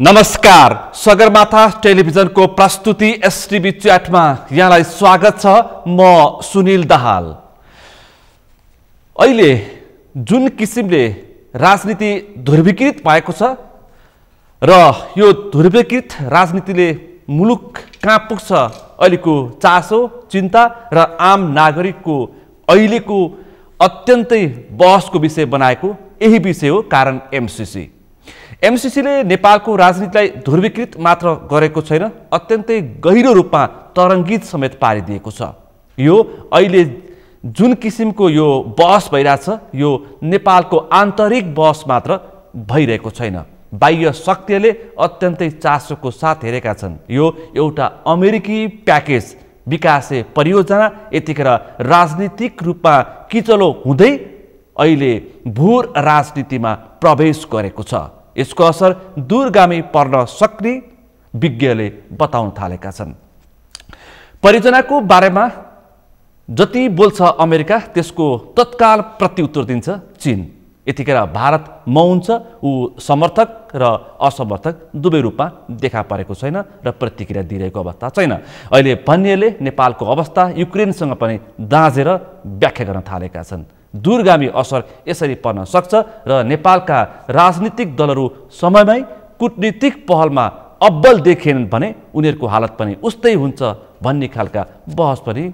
नमस्कार, सगरमाथा टेलिभिजनको प्रस्तुति एसटिभी च्याटमा यहाँलाई स्वागत छ। म सुनिल दाहाल। अहिले जुन किसिमले राजनीति ध्रुवीकृत भएको छ र यो ध्रुवीकृत राजनीतिले मुलुक कहाँ पुग्छ अहिलेको चासो, चिन्ता र आम नागरिकको अहिलेको अत्यन्तै बहसको विषय बनाएको यही विषय हो। कारण एमसीसीले नेपालको राजनीतिलाई ध्रुवीकृत मात्र गरेको छैन, अत्यन्तै गहिरो रूपमा तरङ्गित समेत पारिदिएको छ। यो अहिले जुन किसिमको यो बहस भइरहेछ, यो नेपालको आन्तरिक बहस मात्र भइरहेको छैन। बाह्य शक्तिले अत्यन्तै चासोको साथ हेरेका छन्। यो एउटा अमेरिकी प्याकेज विकासे परियोजना यतिखेर राजनीतिक रूपमा किचलो हुँदै अहिले भूर राजनीतिमा प्रवेश गरेको छ। यसको असर दूरगामी पर्न सक्ने विज्ञले बताउन थालेका छन्। परियोजनाको बारेमा जति बोल्छ अमेरिका, त्यसको तत्काल प्रत्युत्तर दिन्छ चीन। यतिखेर भारत मौन छ, ऊ समर्थक र असमर्थक दुवै रूपमा देखा परेको छैन र प्रतिक्रिया दिइरहेको अवस्था छैन। अहिले भन्नेले नेपालको अवस्था युक्रेनसँग पनि दाँजेर व्याख्या गर्न थालेका छन्। दूरगामी असर यसरी पर्न सक्छ र नेपालका राजनीतिक दलहरू समयमै कूटनीतिक पहलमा अब्बल देखेनन् भने उनीहरूको हालत पनि उस्तै हुन्छ भन्ने खालका बहस पनि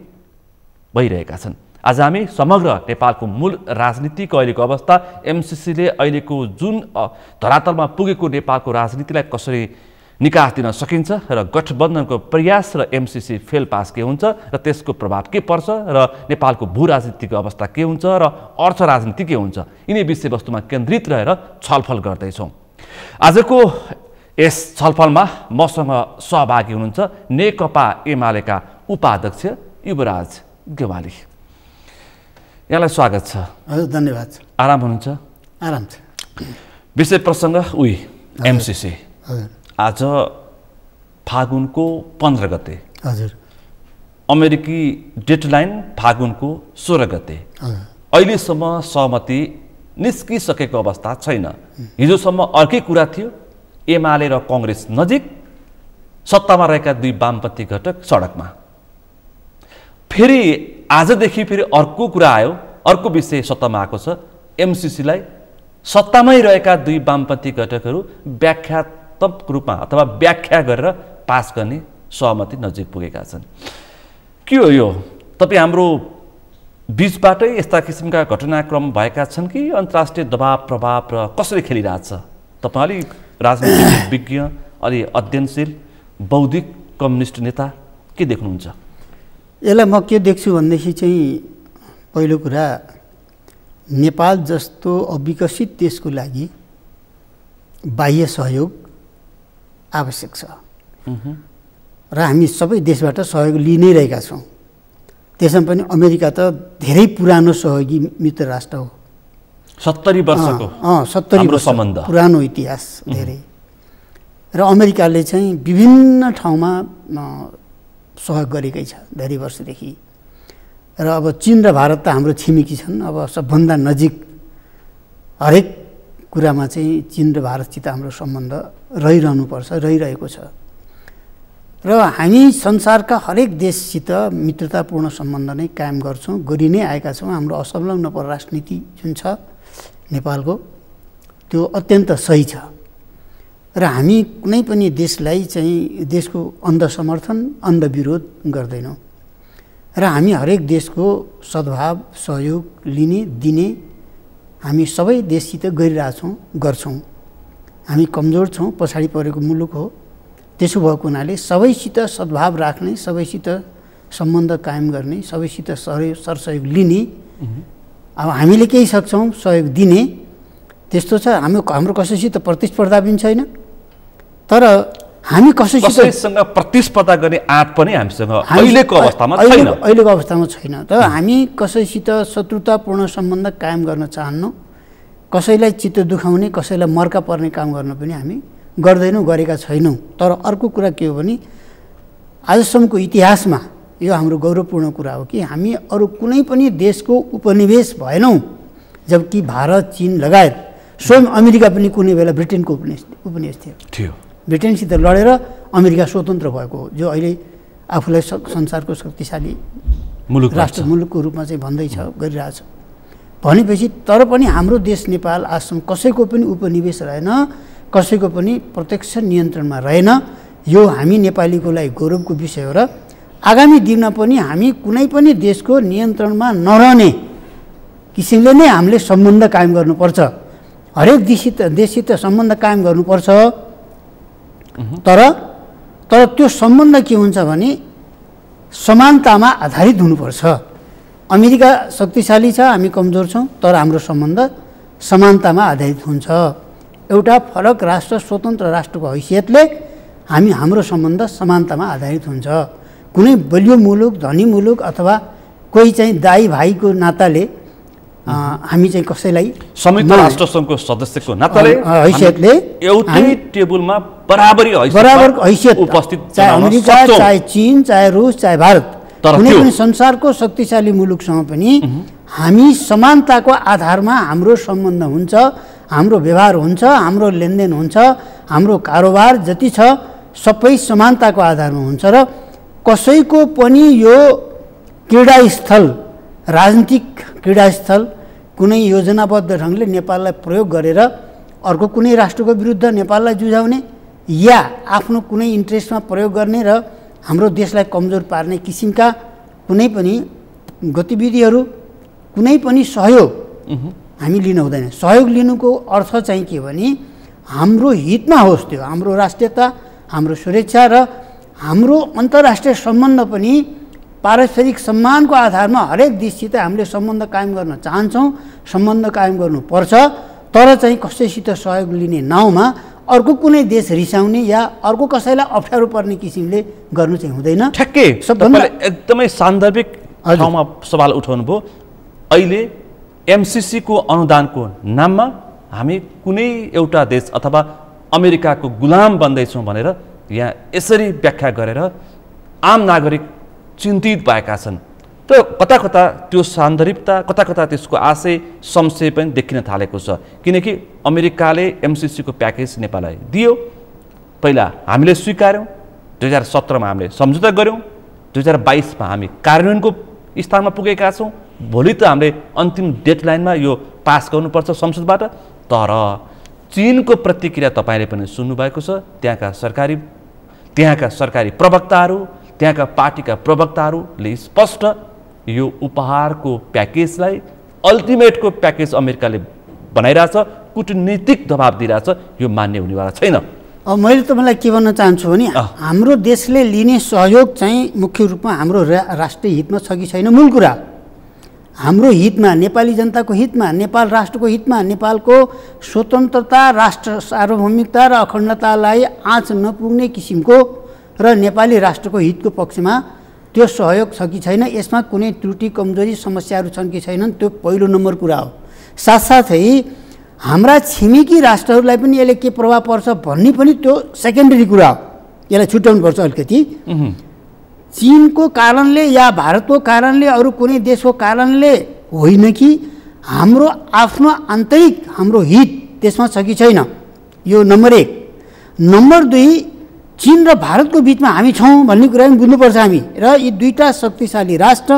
भइरहेका छन्। आज हामी समग्र नेपालको मूल राजनीतिको अहिलेको अवस्था, एमसीसीले अहिलेको जुन धरातलमा पुगेको नेपालको राजनीतिलाई कसरी निकास दिन सकिन्छ र गठबन्धनको प्रयास र एमसीसी फेल पास के हुन्छ र त्यसको प्रभाव के पर्छ र नेपालको भू राजनीतिको अवस्था के हुन्छ र अर्थ राजनीति के हुन्छ, यिनै विषयवस्तुमा केन्द्रित रहेर छलफल गर्दैछौँ। आजको यस छलफलमा मसँग सहभागी हुनुहुन्छ नेकपा एमालेका उपाध्यक्ष युवराज गेवाली। यहाँलाई स्वागत छ। हजुर, धन्यवाद। आराम हुनुहुन्छ? आराम छ। विषय प्रसङ्ग एमसीसी। हजुर, आज फागुनको 15 गते। हजुर। अमेरिकी डेडलाइन फागुनको 16 गते। अहिलेसम्म सहमति निस्किसकेको अवस्था छैन। हिजोसम्म अर्कै कुरा थियो, एमाले र कङ्ग्रेस नजिक, सत्तामा रहेका दुई वामपन्थी घटक सडकमा। फेरि आजदेखि फेरि अर्को कुरा आयो, अर्को विषय सत्तामा आएको छ। एमसीसीलाई सत्तामै रहेका दुई वामपन्थी घटकहरू व्याख्यात्मक रूपमा अथवा व्याख्या गरेर पास गर्ने सहमति नजिक पुगेका छन्। के हो यो? तपाईँ हाम्रो बीचबाटै यस्ता किसिमका घटनाक्रम भएका छन् कि अन्तर्राष्ट्रिय दबाव प्रभाव र कसरी खेलिरहेछ? तपाईँ अलिक राजनीतिक विज्ञ, अलि अध्ययनशील, बौद्धिक कम्युनिस्ट नेता, के देख्नुहुन्छ? यसलाई म के देख्छु भनेदेखि चाहिँ पहिलो कुरा, नेपाल जस्तो अविकसित देशको लागि बाह्य सहयोग आवश्यक छ र हामी सबै देशबाट सहयोग लिइ नै रहेका छौँ। त्यसमा पनि अमेरिका त धेरै पुरानो सहयोगी मित्र राष्ट्र हो। 70 वर्षको 70 वर्ष सम्बन्ध, पुरानो इतिहास धेरै। र अमेरिकाले चाहिँ विभिन्न ठाउँमा सहयोग गरेकै छ धेरै वर्षदेखि। र अब चीन र भारत त हाम्रो छिमेकी छन्। अब सबभन्दा नजिक हरेक कुरामा चाहिँ चीन र भारतसित हाम्रो सम्बन्ध रहिरहनुपर्छ, रहिरहेको छ। र हामी संसारका हरेक देशसित मित्रतापूर्ण सम्बन्ध नै कायम गर्छौँ, गरि नै आएका छौँ। हाम्रो असंलग्न परराष्ट्र नीति जुन छ नेपालको, त्यो अत्यन्त सही छ। र हामी कुनै पनि देशलाई चाहिँ देशको अन्ध समर्थन, अन्ध विरोध गर्दैनौँ। र हामी हरेक देशको सद्भाव, सहयोग लिने, दिने हामी सबै देशसित गरिरहेछौँ, गर्छौँ। हामी कमजोर छौँ, पछाडि परेको मुलुक हो। त्यसो भएको हुनाले सबैसित सद्भाव राख्ने, सबैसित सम्बन्ध कायम गर्ने, सबैसित सरसहयोग लिने। अब हामीले केही सक्छौँ सहयोग दिने, त्यस्तो छ। हाम्रो कसैसित प्रतिस्पर्धा पनि छैन, तर हामी कसैसँग प्रतिस्पर्धा गर्ने आँट पनि हामीसँग अहिलेको अवस्थामा छैन। अहिलेको अवस्थामा छैन। तर हामी कसैसित शत्रुतापूर्ण सम्बन्ध कायम गर्न चाहन्नौँ। कसैलाई चित्त दुखाउने, कसैलाई मर्का पर्ने काम गर्न पनि हामी गर्दैनौँ, गरेका छैनौँ। तर अर्को कुरा के हो भने आजसम्मको इतिहासमा यो हाम्रो गौरवपूर्ण कुरा हो कि हामी अरू कुनै पनि देशको उपनिवेश भएनौँ। जबकि भारत, चीन लगायत स्वयं अमेरिका पनि कुनै बेला ब्रिटेनको उपनिवेश थियो। ब्रिटेनसित लडेर अमेरिका स्वतन्त्र भएको हो, जो अहिले आफूलाई संसारको शक्तिशाली मुलुकको रूपमा चाहिँ भन्दैछ, गरिरहेछ। भनेपछि तर पनि हाम्रो देश नेपाल आजसम्म कसैको पनि उपनिवेश रहेन, कसैको पनि प्रत्यक्ष नियन्त्रणमा रहेन। यो हामी नेपालीको लागि गौरवको विषय हो र आगामी दिनमा पनि हामी कुनै पनि देशको नियन्त्रणमा नरहने किसिमले नै हामीले सम्बन्ध कायम गर्नुपर्छ। हरेक देशसित सम्बन्ध कायम गर्नुपर्छ। तर त्यो सम्बन्ध के हुन्छ भने समानतामा आधारित हुनुपर्छ। अमेरिका शक्तिशाली छ, हामी कमजोर छौँ, तर हाम्रो सम्बन्ध समानतामा आधारित हुन्छ। एउटा फरक राष्ट्र, स्वतन्त्र राष्ट्रको हैसियतले हाम्रो सम्बन्ध समानतामा आधारित हुन्छ। कुनै बलियो मुलुक, धनी मुलुक अथवा कोही चाहिँ दाइ भाइको नाताले हामी चाहिँ कसैलाई संयुक्त राष्ट्र सङ्घको सदस्यको नाताले हैसियतले एउटै टेबलमा बराबर हैसियत उपस्थित, चाहे अमेरिका, चाहे चीन, चाहे रुस, चाहे भारत, कुनै पनि संसारको शक्तिशाली मुलुकसँग पनि हामी समानताको आधारमा हाम्रो सम्बन्ध हुन्छ, हाम्रो व्यवहार हुन्छ, हाम्रो लेनदेन हुन्छ, हाम्रो कारोबार जति छ सबै समानताको आधारमा हुन्छ। र कसैको पनि यो क्रीडास्थल, राजनीतिक क्रीडास्थल कुनै योजनाबद्ध ढङ्गले नेपाललाई प्रयोग गरेर अर्को कुनै राष्ट्रको विरुद्ध नेपाललाई जुझाउने या आफ्नो कुनै इन्ट्रेस्टमा प्रयोग गर्ने र हाम्रो देशलाई कमजोर पार्ने किसिमका कुनै पनि गतिविधिहरू, कुनै पनि सहयोग हामी लिन हुँदैन। सहयोग लिनुको अर्थ चाहिँ के भने हाम्रो हितमा होस्, त्यो हाम्रो राष्ट्रियता, हाम्रो सुरक्षा र हाम्रो अन्तर्राष्ट्रिय सम्बन्ध पनि पारस्परिक सम्मानको आधारमा हरेक देशसित हामीले सम्बन्ध कायम गर्न चाहन्छौँ, सम्बन्ध कायम गर्नुपर्छ। तर चाहिँ कसैसित सहयोग लिने नाउँमा अर्को कुनै देश रिसाउने या अर्को कसैलाई अप्ठ्यारो पर्ने किसिमले गर्नु चाहिँ हुँदैन। ठ्याक्कै एकदमै सान्दर्भिक ठाउँमा सवाल उठाउनु भयो। अहिले एमसिसीको अनुदानको नाममा हामी कुनै एउटा देश अथवा अमेरिकाको गुलाम बन्दैछौँ भनेर यहाँ यसरी व्याख्या गरेर आम नागरिक चिन्तित भएका छन्। त कता कता त्यो सान्दर्भिकता, कता कता त्यसको आशय संशय पनि देखिन थालेको छ। किनकि अमेरिकाले एमसिसीको प्याकेज नेपाललाई दियो, पहिला हामीले स्वीकार्यौँ, 2017मा हामीले सम्झौता गऱ्यौँ, 2022मा हामी कार्यान्वयनको स्थानमा पुगेका छौँ। भोलि त हामीले अन्तिम डेडलाइनमा यो पास गर्नुपर्छ संसदबाट। तर चीनको प्रतिक्रिया तपाईँले पनि सुन्नुभएको छ। त्यहाँका सरकारी प्रवक्ताहरू, त्यहाँका पार्टीका प्रवक्ताहरूले स्पष्ट यो उपहारको प्याकेजलाई अल्टिमेटको प्याकेज अमेरिकाले बनाइरहेछ, कूटनीतिक दबाब दिइरहेछ, यो मान्य हुनेवाला छैन। मैले तपाईँलाई के भन्न चाहन्छु भने हाम्रो देशले लिने सहयोग चाहिँ मुख्य रूपमा हाम्रो राष्ट्रिय हितमा छ कि छैन, मूल कुरा हाम्रो हितमा, नेपाली जनताको हितमा, नेपाल राष्ट्रको हितमा, नेपालको स्वतन्त्रता, राष्ट्र सार्वभौमिकता र अखण्डतालाई आँच नपुग्ने किसिमको र नेपाली राष्ट्रको हितको पक्षमा त्यो सहयोग छ कि छैन, यसमा कुनै त्रुटि, कमजोरी, समस्याहरू छन् कि छैनन्, त्यो पहिलो नम्बर कुरा हो। साथसाथै हाम्रा छिमेकी राष्ट्रहरूलाई पनि यसले के प्रभाव पर्छ भन्ने पनि त्यो सेकेन्डरी कुरा हो। यसलाई छुट्याउनुपर्छ अलिकति। चीनको कारणले या भारतको कारणले, अरू कुनै देशको कारणले होइन कि हाम्रो आफ्नो आन्तरिक हाम्रो हित त्यसमा छ कि छैन, यो नम्बर 1। नम्बर 2, चीन र भारतको बिचमा हामी छौँ भन्ने कुरा पनि बुझ्नुपर्छ हामी। र यी दुईटा शक्तिशाली राष्ट्र,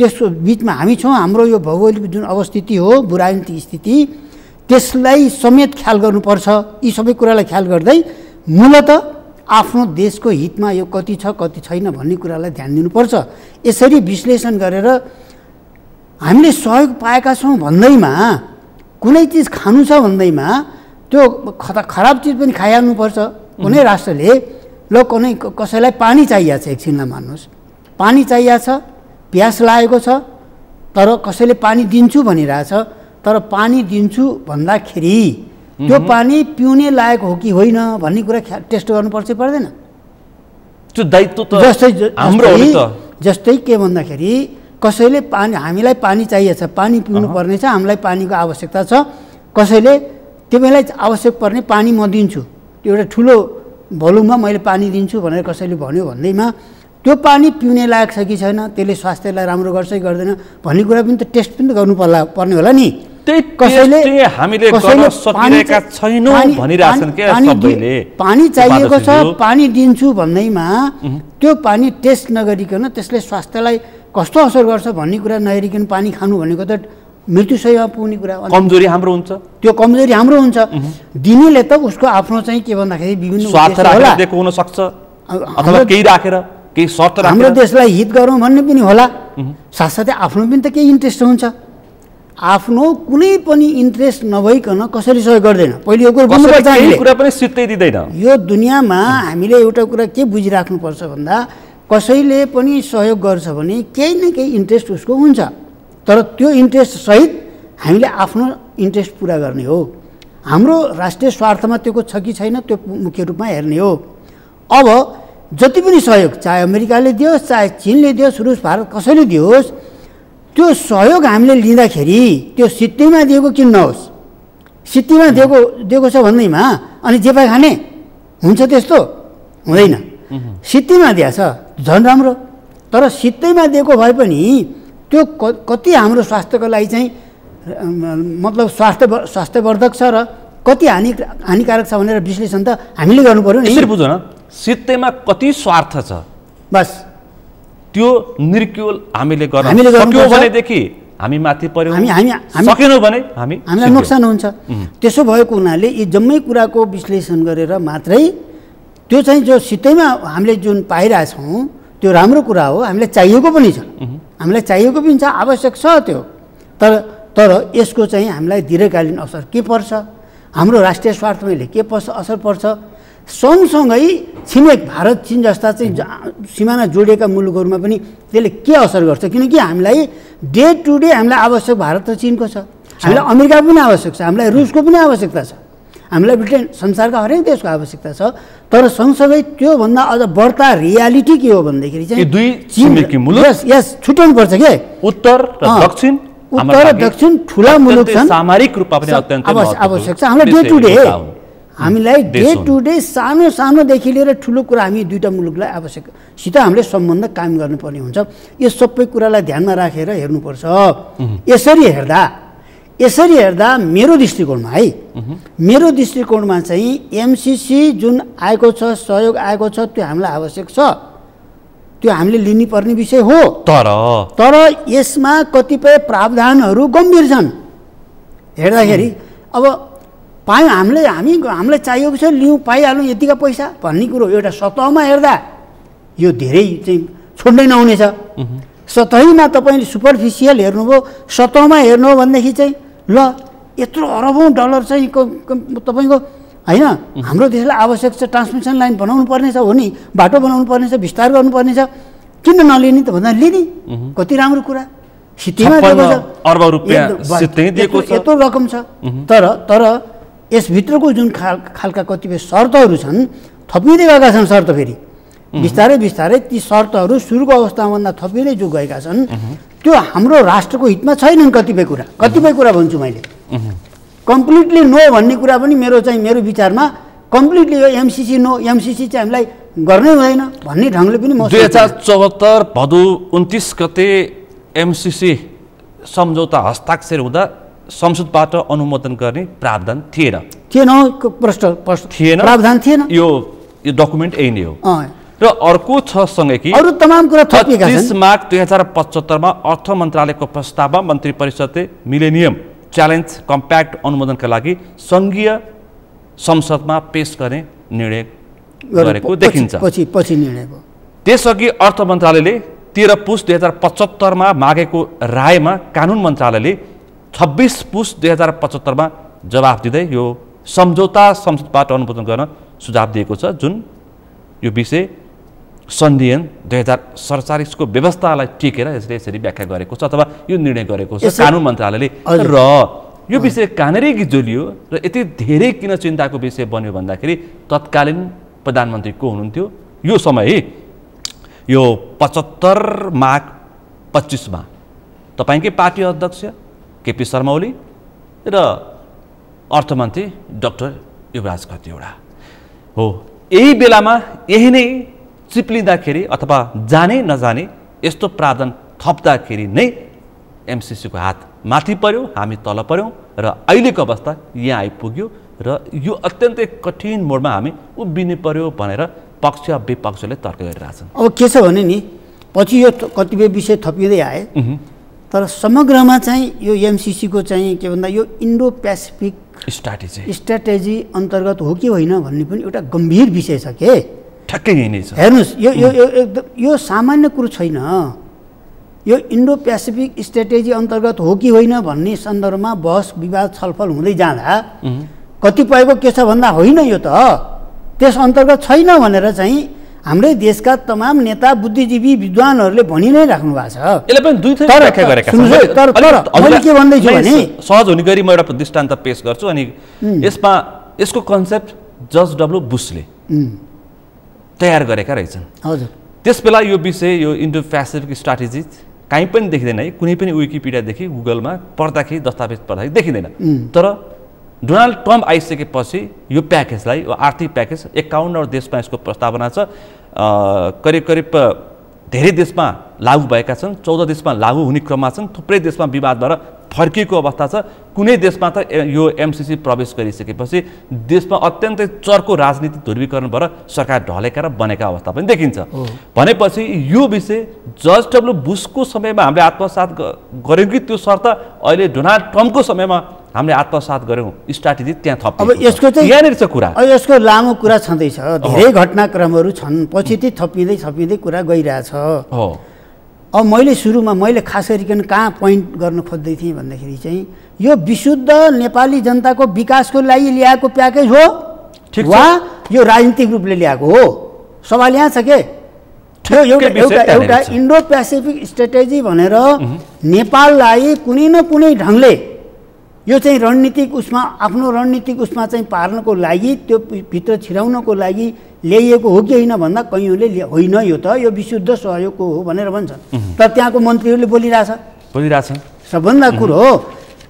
त्यसको बिचमा हामी छौँ, हाम्रो यो भौगोलिक जुन अवस्थिति हो, भूराजनीतिक स्थिति, त्यसलाई समेत ख्याल गर्नुपर्छ। यी सबै कुरालाई ख्याल गर्दै मूलत आफ्नो देशको हितमा यो कति छ कति छैन भन्ने कुरालाई ध्यान दिनुपर्छ। यसरी विश्लेषण गरेर हामीले सहयोग पाएका छौँ भन्दैमा, कुनै चिज खानु छ भन्दैमा त्यो खराब चिज पनि खाइहाल्नुपर्छ। कुनै राष्ट्रले कसैलाई पानी चाहिएको छ, एकछिनलाई मान्नुहोस्, पानी चाहिएको छ, प्यास लागेको छ, तर कसैले पानी दिन्छु भनिरहेछ, तर पानी दिन्छु भन्दाखेरि त्यो पानी पिउने लायक हो कि होइन भन्ने कुरा टेस्ट गर्नुपर्छ पर्दैन? त्यो दायित्व त हाम्रो हो नि त। जस्तै के भन्दाखेरि कसैले हामीलाई पानी चाहिएको छ, पानी पिउनु पर्ने छ, हामीलाई पानीको आवश्यकता छ, कसैले तिमीलाई आवश्यक पर्ने पानी म दिन्छु, एउटा ठुलो भोल्युममा मैले पानी दिन्छु भनेर कसैले भन्यो भन्दैमा त्यो पानी पिउने लायक छ कि छैन, त्यसले स्वास्थ्यलाई राम्रो गर्छ कि गर्दैन भन्ने कुरा पनि त टेस्ट पनि त गर्नु पर्ने होला नि। त्यसले हामीले गर्न सकिरहेका छैनौँ भनिरहेछन् के सबैले। पानी चाहिएको छ, पानी दिन्छु भन्दैमा त्यो पानी टेस्ट नगरिकन त्यसले स्वास्थ्यलाई कस्तो असर गर्छ भन्ने कुरा नहेरिकन पानी खानु भनेको त मृत्युशैयमा पुग्ने कुरा। कमजोरी हाम्रो हुन्छ, त्यो कमजोरी हाम्रो हुन्छ। दिनेले त उसको आफ्नो चाहिँ के भन्दाखेरि विभिन्न स्वार्थ राखेर दिएको हुन सक्छ अथवा केही राखेर, केही शर्त राखेर हाम्रो देशलाई हित गरौँ भन्ने पनि होला। साथसाथै आफ्नो पनि त केही इन्ट्रेस्ट हुन्छ। आफ्नो कुनै पनि इन्ट्रेस्ट नभइकन कसरी सहयोग गर्दैन, पहिले यो कुरा बुझ्नुपर्छ। केही कुरा पनि सित्तै दिँदैन। यो दुनियाँमा हामीले एउटा कुरा के बुझिराख्नुपर्छ भन्दा कसैले पनि सहयोग गर्छ भने केही न केही इन्ट्रेस्ट उसको हुन्छ, तर त्यो इन्ट्रेस्ट सहित हामीले आफ्नो इन्ट्रेस्ट पुरा गर्ने हो। हाम्रो राष्ट्रिय स्वार्थमा त्यो छ कि छैन त्यो मुख्य रूपमा हेर्ने हो। अब जति पनि सहयोग चाहे अमेरिकाले दियोस्, चाहे चीनले दियोस्, रुस भारत कसैले दियोस्, त्यो सहयोग हामीले लिँदाखेरि त्यो सित्तैमा दिएको किन नहोस्। सित्तैमा दिएको छ भन्दैमा अनि जे पाए खाने हुन्छ, त्यस्तो हुँदैन। सित्तैमा दिएछ झन् राम्रो, तर सित्तैमा दिएको भए पनि त्यो कति हाम्रो स्वास्थ्यको लागि चाहिँ मतलब स्वास्थ्यवर्धक छ र कति हानिकारक छ भनेर विश्लेषण त हामीले गर्नु पर्यो नि। यसरी बुझ्नु न, सित्तैमा कति स्वार्थ छ बस त्यो निर्क्युल हामीले गर्न सक्यौँ भनेदेखि हामी माथि पर्यौँ, सकेनौँ भने हामीलाई नोक्सान हुन्छ। त्यसो भएको हुनाले यी जम्मै कुराको विश्लेषण गरेर मात्रै त्यो चाहिँ जो सित्तैमा हामीले जुन पाइरहेछौँ त्यो राम्रो कुरा हो, हामीलाई चाहिएको पनि छ, हामीलाई चाहिएको पनि छ, आवश्यक छ त्यो। तर यसको चाहिँ हामीलाई दीर्घकालीन असर के पर्छ, हाम्रो राष्ट्रिय स्वार्थमा के असर पर्छ, सँगसँगै छिमेक भारत चीन जस्ता चाहिँ सिमाना जोडिएका मुलुकहरूमा पनि त्यसले के असर गर्छ। किनकि हामीलाई डे टु डे हामीलाई आवश्यक भारत र चीनको छ, हामीलाई अमेरिका पनि आवश्यक छ, हामीलाई रुसको पनि आवश्यकता छ, हामीलाई ब्रिटेन संसारका हरेक देशको आवश्यकता छ। तर सँगसँगै त्योभन्दा अझ बढ्ता रियालिटी के हो भन्दाखेरि चाहिँ दुई छिमेकी मुलुक यस छुट्याउनु पर्छ के उत्तर र दक्षिण, उत्तर र दक्षिण ठुला मुलुक छन्, सामरिक रूपमा पनि अत्यन्त आवश्यक छ। हामीलाई डे टु डे हामीलाई डे टु डे सानो सानोदेखि लिएर ठुलो कुरा हामी दुईवटा मुलुकलाई आवश्यकसित हामीले सम्बन्ध कायम गर्नुपर्ने हुन्छ। यो सबै कुरालाई ध्यानमा राखेर हेर्नुपर्छ। यसरी हेर्दा मेरो दृष्टिकोणमा है, मेरो दृष्टिकोणमा चाहिँ एमसिसी जुन आएको छ, सहयोग आएको छ, त्यो हामीलाई आवश्यक छ, त्यो हामीले लिनुपर्ने विषय हो। तर यसमा कतिपय प्रावधानहरू गम्भीर छन्। हेर्दाखेरि अब हामीलाई चाहिएको छ लिउँ, पाइहालौँ यतिका पैसा भन्ने कुरो एउटा सतहमा हेर्दा यो धेरै चाहिँ छोड्नै नहुनेछ। सतहीमा तपाईँले सुपरफिसियल हेर्नुभयो, सतहमा हेर्नु हो भनेदेखि चाहिँ ल यत्रो अरबौँ डलर चाहिँ तपाईँको होइन हाम्रो देशलाई आवश्यक छ, ट्रान्समिसन लाइन बनाउनु पर्नेछ, हो नि, बाटो बनाउनु पर्नेछ, विस्तार गर्नुपर्नेछ, किन नलिने त भन्दा लिने कति राम्रो कुरा। सित्तैमा यत्रो रकम छ। तर यसभित्रको जुन खालका कतिपय शर्तहरू छन् थपिँदै गएका छन्। शर्त फेरि बिस्तारै बिस्तारै ती शर्तहरू सुरुको अवस्थाभन्दा थपिँदै जो गएका छन् त्यो हाम्रो राष्ट्रको हितमा छैनन्। कतिपय कुरा भन्छु मैले, कम्प्लिटली नो भन्ने कुरा पनि मेरो विचारमा कम्प्लिटली यो एमसिसी नो, एमसिसी चाहिँ हामीलाई गर्नै हुँदैन भन्ने ढङ्गले पनि म 2074 भदौ 29 गते एमसिसी सम्झौता हस्ताक्षर हुँदा संसदबाट अनुमोदन गर्ने प्रावधान थिएन प्रावधान थिएन। यो डकुमेन्ट यही नै हो। र अर्को छ सँगै कि अरू तमाम कुरा थपिएका छन्। 25 मार्च 2075 मा अर्थ मन्त्रालयको प्रस्तावमा मन्त्री परिषदले मिलेनियम च्यालेन्ज कम्प्याक्ट अनुमोदनका लागि सङ्घीय संसदमा पेश गर्ने निर्णय गरेको देखिन्छ। पछि निर्णय भयो। त्यसअघि अर्थ मन्त्रालयले 13 पुस 2075 मा मागेको रायमा कानुन मन्त्रालयले 26 पुस 2075 मा जवाफ दिँदै यो सम्झौता संसदबाट अनुमोदन गर्न सुझाव दिएको छ। जुन यो विषय सन्धियन 2047 को व्यवस्थालाई टिकेर यसले यसरी व्याख्या गरेको छ अथवा यो निर्णय गरेको छ कानुन मन्त्रालयले। र यो विषय कहाँनेरि गिजोलियो र यति धेरै किन चिन्ताको विषय बन्यो भन्दाखेरि तत्कालीन प्रधानमन्त्री को हुनुहुन्थ्यो यो समय, यो 75 माघ 25 मा तपाईंकै पार्टी अध्यक्ष केपी शर्मा ओली र अर्थमन्त्री डाक्टर युवराज खतिवडा हो। यही बेलामा यही नै चिप्लिँदाखेरि अथवा जाने नजाने यस्तो प्रावधान थप्दाखेरि नै एमसिसी को हात माथि पर्यो, हामी तल पर्यौं। र अहिलेको अवस्था यहाँ आइपुग्यो र यो अत्यन्तै कठिन मोडमा हामी उभिनु पर्यो भनेर पक्ष विपक्षले तर्क गरिरहेछन्। अब के छ भने नि पछि यो कतिपय विषय थपिँदै आए तर समग्रमा चाहिँ यो एमसिसीको चाहिँ के भन्दा यो इन्डो पेसिफिक स्ट्राटेजी अन्तर्गत हो कि होइन भन्ने पनि एउटा गम्भीर विषय छ के। ठ्याक्कै यही नै छ। हेर्नुहोस् यो यो एकदम यो सामान्य कुरो छैन। यो इन्डो पेसिफिक स्ट्राटेजी अन्तर्गत हो कि होइन भन्ने सन्दर्भमा बहस विवाद छलफल हुँदै जाँदा कतिपयको के छ भन्दा होइन यो त त्यस अन्तर्गत छैन भनेर चाहिँ हाम्रै देशका तमाम नेता बुद्धिजीवी विद्वानहरूले भनि नै राख्नु भएको छ। यसले पनि दुई थरी व्याख्या गरेका छन्। मैले के भन्दैछु भने सहज हुने गरी म एउटा दृष्टान्त पेश गर्छु अनि यसमा यसको कन्सेप्ट जर्ज डब्ल्यू बुशले तयार गरेका रहेछन्। हजुर त्यसबेला यो विषय यो इन्डो पेसिफिक स्ट्राटेजी कहीँ पनि देखिँदैन है, कुनै पनि विकिपिडियादेखि गुगलमा पढ्दाखेरि दस्तावेज पढ्दाखेरि देखिँदैन। तर डोनाल्ड ट्रम्प आइसकेपछि यो प्याकेजलाई यो आर्थिक प्याकेज 51 देशमा यसको प्रस्तावना छ। करिब करिब धेरै देशमा लागू भएका छन्, 14 देशमा लागू हुने क्रममा छन्, थुप्रै देशमा विवाद भएर फर्किएको अवस्था छ। कुनै देशमा त यो एमसिसी प्रवेश गरिसकेपछि देशमा अत्यन्तै चर्को राजनीतिक ध्रुवीकरण भएर सरकार ढलेका र बनेका अवस्था पनि देखिन्छ। भनेपछि यो विषय जर्ज डब्ल्यू बुशको समयमा हामीले आत्मसात गऱ्यौँ कि त्यो शर्त अहिले डोनाल्ड ट्रम्पको समयमा हामीले आत्मसात गऱ्यौँ स्ट्राटेजी त्यहाँ थप। अब यसको चाहिँ यहाँनिर छ कुरा। अब यसको लामो कुरा छँदैछ, धेरै घटनाक्रमहरू छन्, पछि चाहिँ थपिँदै कुरा गइरहेछ। अब मैले खास गरिकन कहाँ पोइन्ट गर्न खोज्दै थिएँ भन्दाखेरि चाहिँ यो विशुद्ध नेपाली जनताको विकासको लागि ल्याएको प्याकेज हो वा यो राजनीतिक रूपले ल्याएको हो, सवाल यहाँ छ के। एउटा इन्डो पेसिफिक स्ट्राटेजी भनेर नेपाललाई कुनै न कुनै ढङ्गले यो चाहिँ रणनीतिक उसमा आफ्नो रणनीतिक उसमा चाहिँ पार्नको लागि त्यो भित्र छिराउनको लागि ल्याइएको हो कि होइन भन्दा कयौँले होइन यो त यो विशुद्ध सहयोगको हो भनेर भन्छन्। तर त्यहाँको मन्त्रीहरूले बोलिरहेछन्। सबभन्दा कुरो हो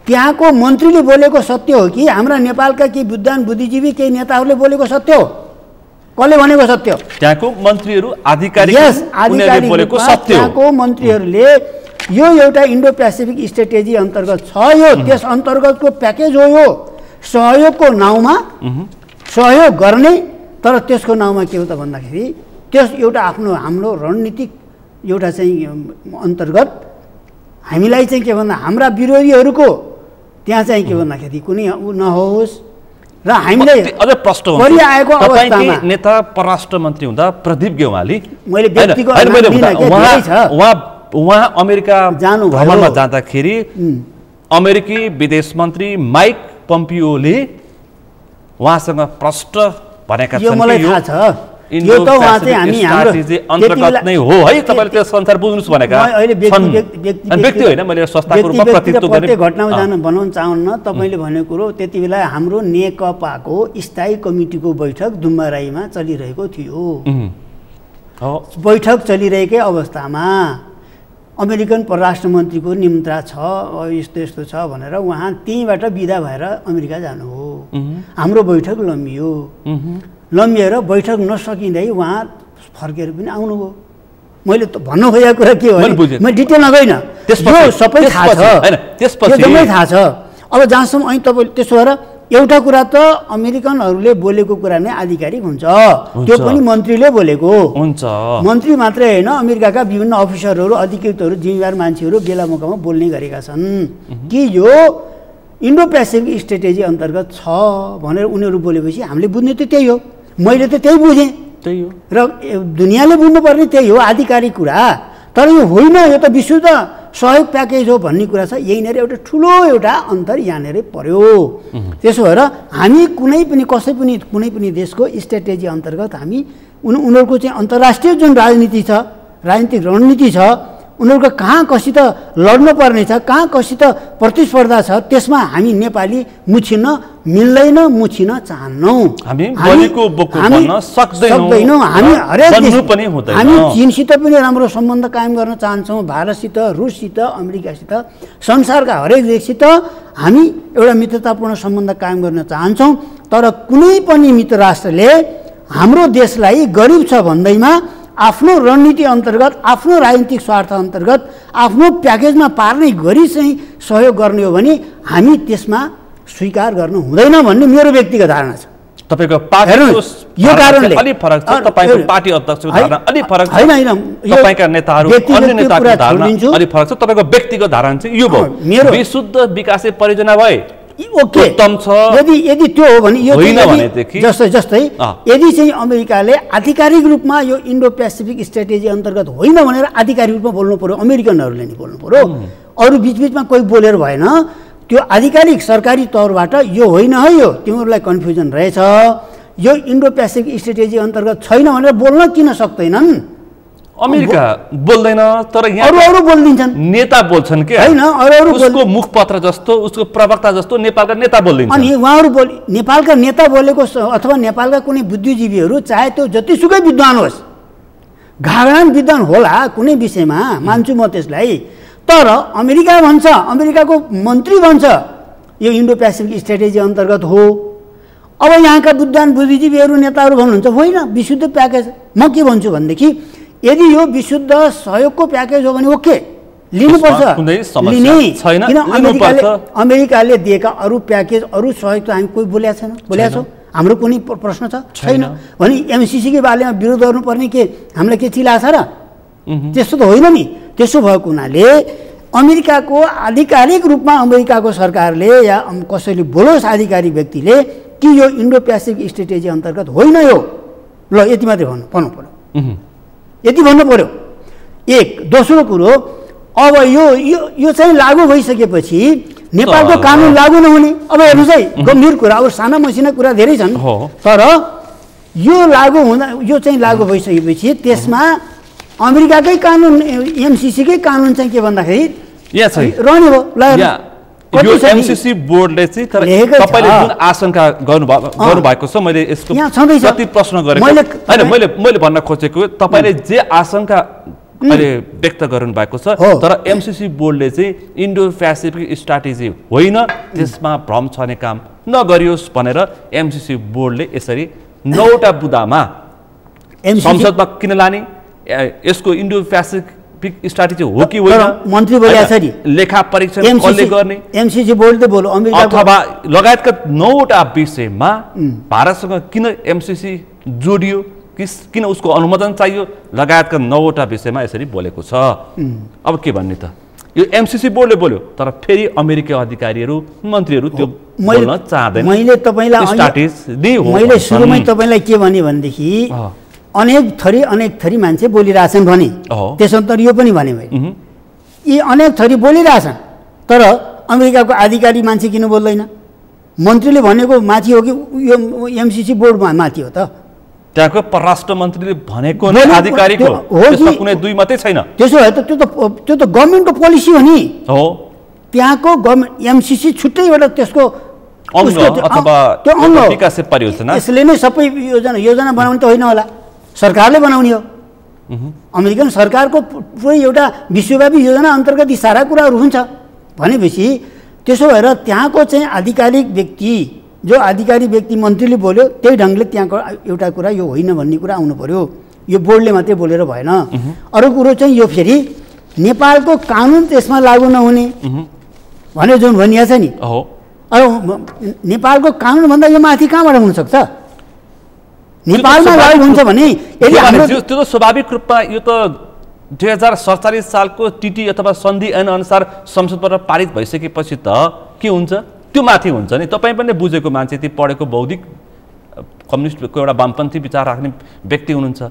त्यहाँको मन्त्रीले बोलेको सत्य हो कि हाम्रा नेपालका केही विद्वान बुद्धिजीवी केही नेताहरूले बोलेको सत्य हो? कसले भनेको सत्य? त्यहाँको मन्त्रीहरू आधिकारिक बोलेको सत्य हो। त्यहाँको मन्त्रीहरूले यो एउटा इन्डो पेसिफिक स्ट्राटेजी अन्तर्गत छ, यो त्यस अन्तर्गतको प्याकेज हो। यो सहयोगको नाउँमा सहयोग गर्ने, तर त्यसको नाउँमा के हो त भन्दाखेरि त्यस एउटा हाम्रो रणनीतिक एउटा चाहिँ अन्तर्गत हामीलाई चाहिँ के भन्दा हाम्रा विरोधीहरूको त्यहाँ चाहिँ के भन्दाखेरि कुनै नहोस् र हामीले अझ प्रश्न गरिआएको अवस्थामा नेता परराष्ट्र मन्त्री हुँदा प्रदीप गेवाली मैले व्यक्तिगत उहाँ अमेरिका भ्रमणमा जाँदाखेरि अमेरिकी विदेश मन्त्री माइक पम्पियोले उहाँसँग प्रष्ट भनेका छन् कि यो त उहाँ चाहिँ हामी हाम्रो अन्तर्गत नै हो है, तपाईँले त्यो संसार बुझ्नुहोस् भनेका अहिले व्यक्ति होइन, मैले संस्थाको रूपमा प्रतिनिधित्व गर्ने घटनामा बनाउन चाहन्न। तपाईँले भनेको कुरो त्यति बेला हाम्रो नेकपाको स्थायी कमिटीको बैठक दुम्बाराईमा चलिरहेको थियो। बैठक चलिरहेकै अवस्थामा अमेरिकन परराष्ट्र मन्त्रीको निमन्त्रणा छ, यस्तो यस्तो छ भनेर उहाँ त्यहीँबाट बिदा भएर अमेरिका जानु हो। हाम्रो बैठक लम्बिएर बैठक नसकिँदै उहाँ फर्केर पनि आउनुभयो। मैले त भन्नु खोजेको कुरा के हो म डिटेलमा गइनँ, यो सबै थाहा छ, एकदमै थाहा छ। अब जहाँसम्म अहिले तपाईँ त्यसो भएर एउटा कुरा त अमेरिकनहरूले बोलेको कुरा नै आधिकारिक हुन्छ, त्यो पनि मन्त्रीले बोलेको हुन्छ। मन्त्री मात्रै होइन, अमेरिकाका विभिन्न अफिसरहरू अधिकृतहरू जिम्मेवार मान्छेहरू बेला मौकामा बोल्ने गरेका छन् कि यो इन्डो पेसिफिक स्ट्राटेजी अन्तर्गत छ भनेर उनीहरू बोलेपछि हामीले बुझ्ने त त्यही हो। मैले त त्यही बुझेँ, त्यही हो र दुनियाँले बुझ्नुपर्ने त्यही हो आधिकारिक कुरा। तर यो होइन, यो त विशुद्ध सहयोग प्याकेज हो भन्ने कुरा छ। यहीँनिर एउटा ठुलो एउटा अन्तर यहाँनिर पर्यो। त्यसो भएर हामी कुनै पनि देशको स्ट्राटेजी अन्तर्गत हामी उनीहरूको चाहिँ अन्तर्राष्ट्रिय जुन राजनीति छ, राजनीतिक रणनीति छ, उनीहरूको कहाँ कसित लड्नु पर्ने छ, कहाँ कसित प्रतिस्पर्धा छ, त्यसमा हामी नेपाली मुछिन मिल्दैन, मुछिन चाहन्नौँ। हामी चीनसित पनि राम्रो सम्बन्ध कायम गर्न चाहन्छौँ, भारतसित, रुससित, अमेरिकासित, संसारका हरेक देशसित हामी एउटा मित्रतापूर्ण सम्बन्ध कायम गर्न चाहन्छौँ। तर कुनै पनि मित्र राष्ट्रले हाम्रो देशलाई गरिब छ भन्दैमा आफ्नो रणनीति अन्तर्गत, आफ्नो राजनीतिक स्वार्थ अन्तर्गत, आफ्नो प्याकेजमा पार्ने गरी चाहिँ सहयोग गर्ने हो भने हामी त्यसमा स्वीकार गर्न हुँदैन भन्ने मेरो व्यक्तिगत धारणा छ। तपाईको पार्टीको यो कारणले अलि फरक छ, तपाईको पार्टी अध्यक्षको धारणा अलि फरक छ, हैन तपाईका नेताहरू अन्य नेताको धारणा अलि फरक छ, तपाईको व्यक्तिगत धारणा चाहिँ यो भयो विशुद्ध विकास परियोजना भए ओके उत्तम छ। यदि त्यो हो भने यो होइन भनेदेखि जस्तै यदि चाहिँ अमेरिकाले आधिकारिक रूपमा यो इन्डो पेसिफिक स्ट्र्याटेजी अन्तर्गत होइन भनेर आधिकारिक रूपमा बोल्नु पर्यो, अमेरिकनहरूले नि बोल्नु पर्यो, अरू बीचबीचमा कोही बोलेर भएन। त्यो आधिकारिक सरकारी तौरबाट यो होइन है, यो तिमीहरूलाई कन्फ्युजन रहेछ, यो इन्डो पेसिफिक स्ट्र्याटेजी अन्तर्गत छैन भनेर बोल्न किन सक्दैनन्? अमेरिका बोल्दैन, तर यहाँ अरू बोलिदिन्छन्, नेता बोल्छन् के हैन, अरू उसको मुखपत्र जस्तो उसको प्रवक्ता जस्तो नेपालका नेता बोलिदिन्छन्। अनि उहाँहरू नेपालका नेता बोलेको अथवा नेपालका कुनै बुद्धिजीवीहरू चाहे त्यो जतिसुकै विद्वान होस्, घागरान विद्वान होला कुनै विषयमा, मान्छु म त्यसलाई, तर अमेरिका भन्छ, अमेरिकाको मन्त्री भन्छ यो इन्डो पेसिफिक स्ट्र्याटेजी अन्तर्गत हो। अब यहाँका विद्वान बुद्धिजीवीहरू नेताहरू भन्नुहुन्छ होइन विशुद्ध प्याकेज। म के भन्छु भनेदेखि यदि यो विशुद्ध सहयोगको प्याकेज हो भने ओके लिनुपर्छ, लिने छैन। किन अमेरिकाले दिएका अरू प्याकेज अरू सहयोग त हामी कोही बोलेका छौँ, हाम्रो कुनै प्रश्न छैन भने एमसिसीकै बारेमा विरोध गर्नुपर्ने के हामीलाई के चिला छ र? त्यस्तो त होइन नि। त्यसो भएको हुनाले अमेरिकाको आधिकारिक रूपमा अमेरिकाको सरकारले या कसैले बोलोस् आधिकारिक व्यक्तिले कि यो इन्डो पेसिफिक स्ट्र्याटेजी अन्तर्गत होइन यो, ल यति मात्रै भन्नु पर्यो, यति भन्नु पर्यो। एक दोस्रो कुरो, अब यो चाहिँ लागू भइसकेपछि नेपालको कानुन लागू नहुने, अब हेर्नुहोस् है गम्भीर कुरा, अब साना मसिना कुरा धेरै छन्, तर यो चाहिँ लागू भइसकेपछि त्यसमा अमेरिकाकै कानुन एमसिसीकै कानुन चाहिँ के भन्दाखेरि रहने हो। यो एमसिसी बोर्डले चाहिँ तर तपाईले जुन आशंका गर्नुभएको छ, मैले यसको जति प्रश्न गरेको हैन, मैले भन्न खोजेको तपाईले जे आशंका अहिले व्यक्त गर्नु भएको छ, तर एमसिसी बोर्डले चाहिँ इन्डो पेसिफिक स्ट्र्याटेजी होइन त्यसमा भ्रम छर्ने काम नगरियोस् भनेर एमसिसी बोर्डले यसरी 9वटा बुदामा संसदमा किन लाने, यसको इन्डो पेसिफिक स्ट्र्याटेजी हो कि होइन, मन्त्री बोलेको छ नि, लेखा परीक्षण कसले गर्ने, एमसिसी बोर्डले बोल्यो अथवा लगायतका 9वटा विषयमा भारतसँग किन एमसिसी जोडियो, किन उसको अनुमोदन चाहियो, लगायतका 9वटा विषयमा यसरी बोलेको छ। अब के भन्ने त, यो एमसिसी बोर्डले बोल्यो तर फेरि अमेरिकी अधिकारीहरू मन्त्रीहरू त्यो बोल्न चाहदैन। मैले सुरुमै तपाईँलाई के भने भनेदेखि अनेक थरी मान्छे बोलिरहेछन् भने, त्यसो यो पनि भने मैले यी अनेक थरी बोलिरहेछन्, तर अमेरिकाको आधिकारिक मान्छे किन बोल्दैन? मन्त्रीले भनेको माथि हो कि यो एमसिसी बोर्डमा माथि हो त? त्यहाँको परराष्ट्र मन्त्रीले भनेको नै आधिकारिक हो, त्यसमा कुनै दुई मात्रै छैन। त्यसो भए त त्यो त गभर्नमेन्टको पोलिसी हो नि, हो त्यहाँको गभर्नमेन्ट एमसिसी छुट्टै एउटा त्यसको त्यो विकास परियोजना, यसले नै सबै योजना बनाउने त होइन होला, सरकारले बनाउने हो। अमेरिकन सरकारको पुरै एउटा विश्वव्यापी योजना अन्तर्गत यी सारा कुराहरू हुन्छ भनेपछि त्यसो भएर त्यहाँको चाहिँ आधिकारिक व्यक्ति जो आधिकारिक व्यक्ति मन्त्रीले बोल्यो त्यही ढङ्गले त्यहाँको एउटा कुरा यो होइन भन्ने कुरा आउनु पर्यो। यो बोर्डले मात्रै बोलेर भएन। अरू कुरो चाहिँ यो फेरि नेपालको कानुन त्यसमा लागू नहुने भने जुन भनिएको छ नि, अब नेपालको कानुनभन्दा यो माथि कहाँबाट हुनसक्छ? नेपालमा लागू हुन्छ भने यदि त्यो त स्वाभाविक रूपमा यो त 2047 सालको टिटी अथवा सन्धि ऐन अनुसार संसदबाट पारित भइसकेपछि त के हुन्छ, त्यो माथि हुन्छ नि। तपाईँ पनि बुझेको मान्छे, ती पढेको बौद्धिक कम्युनिस्टको एउटा वामपन्थी विचार राख्ने व्यक्ति हुनुहुन्छ।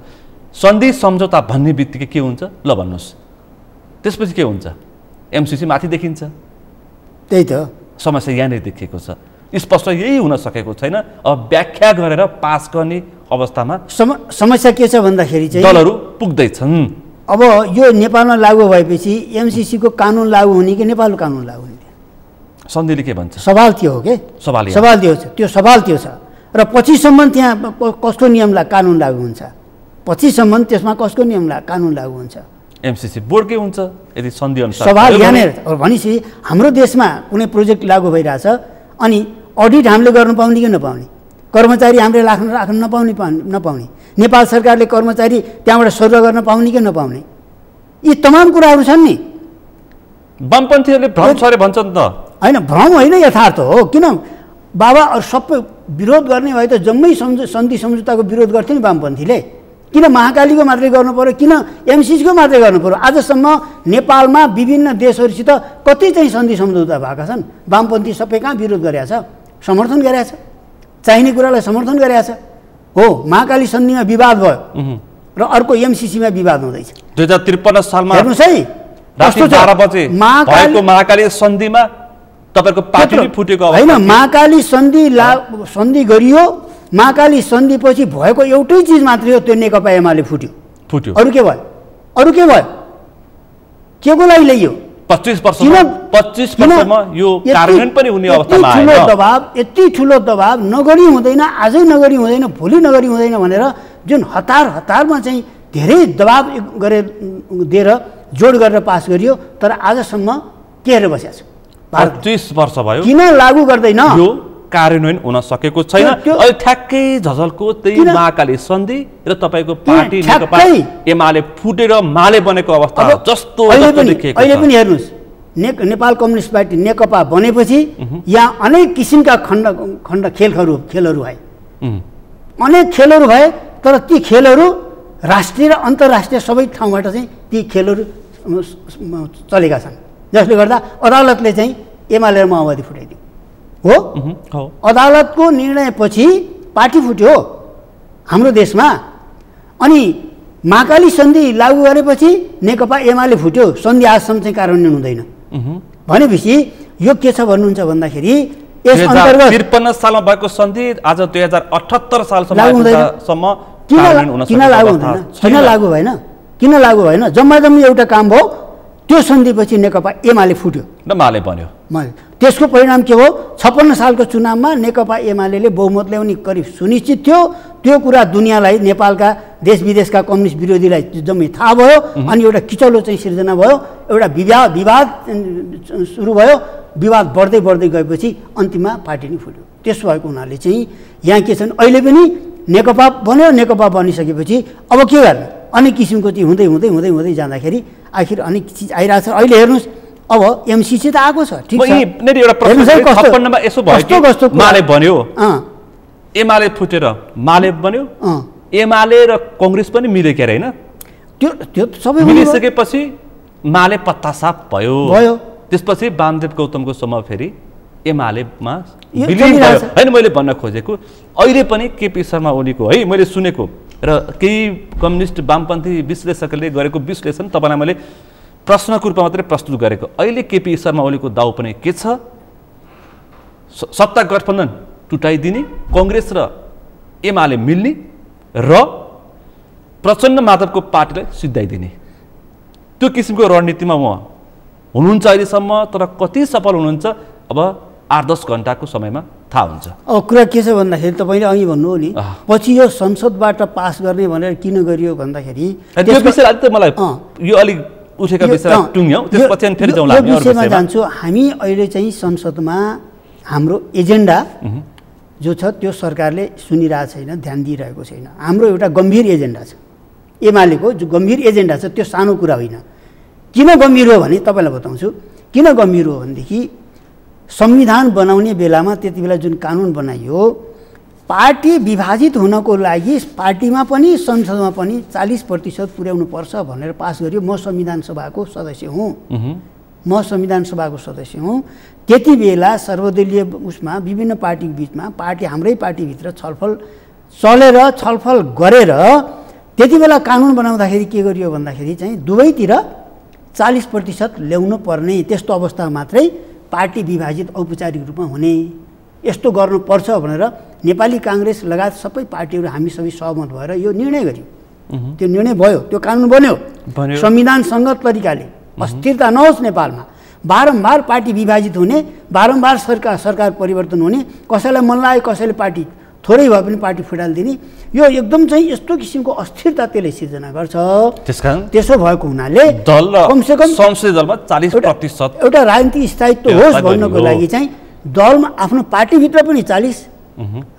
सन्धि सम्झौता भन्ने बित्तिकै के हुन्छ ल भन्नुहोस्, त्यसपछि के हुन्छ? एमसिसी माथि देखिन्छ। त्यही त समस्या यहाँनिर देखिएको छ, स्पष्ट यही हुन सकेको छैन। अब व्याख्या गरेर पास गर्ने अवस्थामा समस्या के छ भन्दाखेरि चाहिँ दलहरू पुग्दैछन्। अब यो नेपालमा लागू भएपछि एमसिसीको कानुन लागू हुने कि नेपालको कानुन लागू हुने? सन्धिले के भन्छ? सवाल त्यो हो कि सवाल त्यो छ। र पछिसम्म त्यहाँ कसको नियम कानुन लागू हुन्छ? पछिसम्म त्यसमा कसको नियम कानुन लागू हुन्छ? एमसिसी बोर्डकै हुन्छ यदि सन्धि अनुसार। सवाल यहाँनिर भनेपछि हाम्रो देशमा कुनै प्रोजेक्ट लागू भइरहेछ अनि अडिट हामीले गर्नु पाउने कि नपाउने, कर्मचारी हामीले राख्न नपाउने, नेपाल सरकारले कर्मचारी त्यहाँबाट सरुवा गर्न पाउने कि नपाउने, यी तमाम कुराहरू छन् नि। वामपन्थीहरूले भ्रम छरे भन्छन् त, होइन भ्रम होइन, यथार्थ हो। किन बाबा अरू सबै विरोध गर्ने भए त जम्मै सन्धि सम्झौताको विरोध गर्थ्यो नि वामपन्थीले। किन महाकालीको मात्रै गर्नु पर्यो, किन एमसिसीको मात्रै गर्नु पर्यो? आजसम्म नेपालमा विभिन्न देशहरूसित कति चाहिँ सन्धि सम्झौता भएका छन्? वामपन्थी सबै कहाँ विरोध गरेका छ? समर्थन गरेका छ, चाहिने कुरालाई समर्थन गरेका छ। हो, महाकाली सन्धिमा विवाद भयो र अर्को एमसिसीमा विवाद हुँदैछ। 2053 सालमा हेर्नुहोस् है, राति 12 बजे भएको महाकाली सन्धिमा तपाईको पार्टी नै फुटेको अवस्था होइन। महाकाली सन्धि गरियो, महाकाली सन्धिपछि भएको एउटै चिज मात्रै हो, त्यो नेकपा एमाले फुट्यो। अरू के भयो? अरू के भयो? के को लागि ल्याइयो? 25 वर्षमा यो कार्यान्वयन पनि हुने अवस्थामा आयो। यति ठुलो दबाब नगरी हुँदैन, आजै नगरी हुँदैन, भोलि नगरी हुँदैन भनेर जुन हतारमा चाहिँ धेरै दबाब दिएर जोड गरेर पास गरियो, तर आजसम्म के हेरेर बसेको छ? 25 वर्ष भयो, किन लागू गर्दैन? यो कार्यान्वयन हुन सकेको छैन। अहिले ठ्याक्कै झझल्को त्यही महाकाली सन्धि र तपाईको पार्टी नेकपा एमाले फुटेर माले बनेको अवस्था जस्तो देखिएको छ। अहिले पनि हेर्नुहोस्, नेपाल कम्युनिस्ट पार्टी नेकपा बनेपछि यहाँ अनेक किसिमका खण्ड खेलहरू भए, अनेक खेलहरू भए, तर ती खेलहरू राष्ट्रिय र अन्तर्राष्ट्रिय सबै ठाउँबाट चाहिँ ती खेलहरू चलेका छन्, जसले गर्दा अदालतले चाहिँ एमाले र माओवादी फुटाइदियो। हो, अदालतको निर्णयपछि पार्टी फुट्यो हाम्रो देशमा। अनि महाकाली सन्धि लागू गरेपछि नेकपा एमाले फुट्यो, सन्धि आजसम्म चाहिँ कार्यान्वयन हुँदैन। भनेपछि यो के छ भन्नुहुन्छ भन्दाखेरि यस अन्तर्गत 53 सालमा भएको सन्धि आज 2078 सालसम्म किन लागू भएन? किन लागू भएन? जम्मा एउटा काम भयो, त्यो सन्धिपछि नेकपा एमाले फुट्यो र माले बन्यो। त्यसको परिणाम के हो? 56 सालको चुनावमा नेकपा एमाले बहुमत ल्याउने करिब सुनिश्चित थियो। त्यो कुरा दुनियाँलाई, नेपालका देश विदेशका कम्युनिस्ट विरोधीलाई जम्मै थाहा भयो। अनि एउटा किचलो चाहिँ सिर्जना भयो, एउटा विवाद सुरु भयो। विवाद बढ्दै गएपछि अन्तिममा पार्टी नै फुट्यो। त्यसो भएको हुनाले चाहिँ यहाँ के छन्, अहिले पनि नेकपा बन्यो, नेकपा बनिसकेपछि अब के गर्ने? अनेक किसिमको चाहिँ हुँदै जाँदाखेरि आखिर अनेक चिज आइरहेको छ। अहिले हेर्नुहोस्, अब एमसिसी त आएको छ, ठिक छ। एउटा प्रश्न 56 मा यसो भयो कि माले बन्यो, एमाले फुटेर माले बन्यो, एमाले र कांग्रेस पनि मिले के हैन? त्यो सबै मिलिसकेपछि माले पत्ता साफ भयो। त्यसपछि वामदेव गौतमको समूह फेरि एमालेमा विलिन भयो। हैन, मैले भन्न खोजेको अहिले पनि केपी शर्मा ओलीको है मैले सुनेको र केही कम्युनिस्ट वामपन्थी विश्लेषकले गरेको विश्लेषण तपाईलाई मैले प्रश्नको रूपमा मात्रै प्रस्तुत गरेको। अहिले केपी शर्मा ओलीको दाउ पनि के छ? सत्ता गठबन्धन टुटाइदिने, कांग्रेस र एमाले मिल्ने र प्रचण्ड माधवको पार्टीलाई सिद्धाइदिने, त्यो किसिमको रणनीतिमा उहाँ हुनुहुन्छ अहिलेसम्म। तर कति सफल हुनुहुन्छ अब 8-10 घण्टाको समयमा थाहा हुन्छ। अब कुरा के छ भन्दाखेरि तपाईँले अघि भन्नु हो नि, पछि यो संसदबाट पास गर्ने भनेर किन गरियो भन्दाखेरि त्यो विषय अलि त मलाई यो अलि उठेका विषय टुङ्ग्यौँ, त्यसपछि अनि फेरि जाउँला हामी अरु विषयमा जान्छौँ। हामी अहिले चाहिँ संसदमा हाम्रो एजेन्डा जो छ त्यो सरकारले सुनिरहेको छैन, ध्यान दिइरहेको छैन। हाम्रो एउटा गम्भीर एजेन्डा छ, एमालेको जो गम्भीर एजेन्डा छ, त्यो सानो कुरा होइन। किन गम्भीर हो भने तपाईँलाई बताउँछु किन गम्भीर हो भनेदेखि संविधान बनाउने बेलामा त्यति बेला जुन कानुन बनाइयो, पार्टी विभाजित हुनको लागि पार्टीमा पनि संसदमा पनि 40% पुर्याउनु पर्छ भनेर पास गरियो। म संविधान सभाको सदस्य हुँ। त्यति बेला सर्वदलीय उसमा विभिन्न पार्टीको बिचमा हाम्रै पार्टीभित्र छलफल गरेर त्यति बेला कानुन बनाउँदाखेरि के गरियो भन्दाखेरि चाहिँ दुवैतिर 40% ल्याउनु पर्ने, त्यस्तो अवस्थामा मात्रै पार्टी विभाजित औपचारिक रूपमा हुने, यस्तो गर्नुपर्छ भनेर नेपाली कांग्रेस लगायत सबै पार्टीहरू हामी सबै सहमत भएर यो निर्णय गर्यो। त्यो निर्णय भयो, त्यो कानुन बन्यो संविधान संगत तरिकाले। अस्थिरता नहोस् नेपालमा, बारम्बार पार्टी विभाजित हुने, बारम्बार सरकार परिवर्तन हुने, कसैलाई मन लाग्यो कसैले पार्टी थोरै भए पनि पार्टी फुटालिदिने, यो एकदम चाहिँ यस्तो किसिमको अस्थिरता त्यसले सिर्जना गर्छ। त्यसो भएको हुनाले कमसेकम संसदीय दलमा 40% एउटा राजनीतिक स्थायित्व होस् भन्नको लागि चाहिँ दलमा आफ्नो पार्टीभित्र पनि 40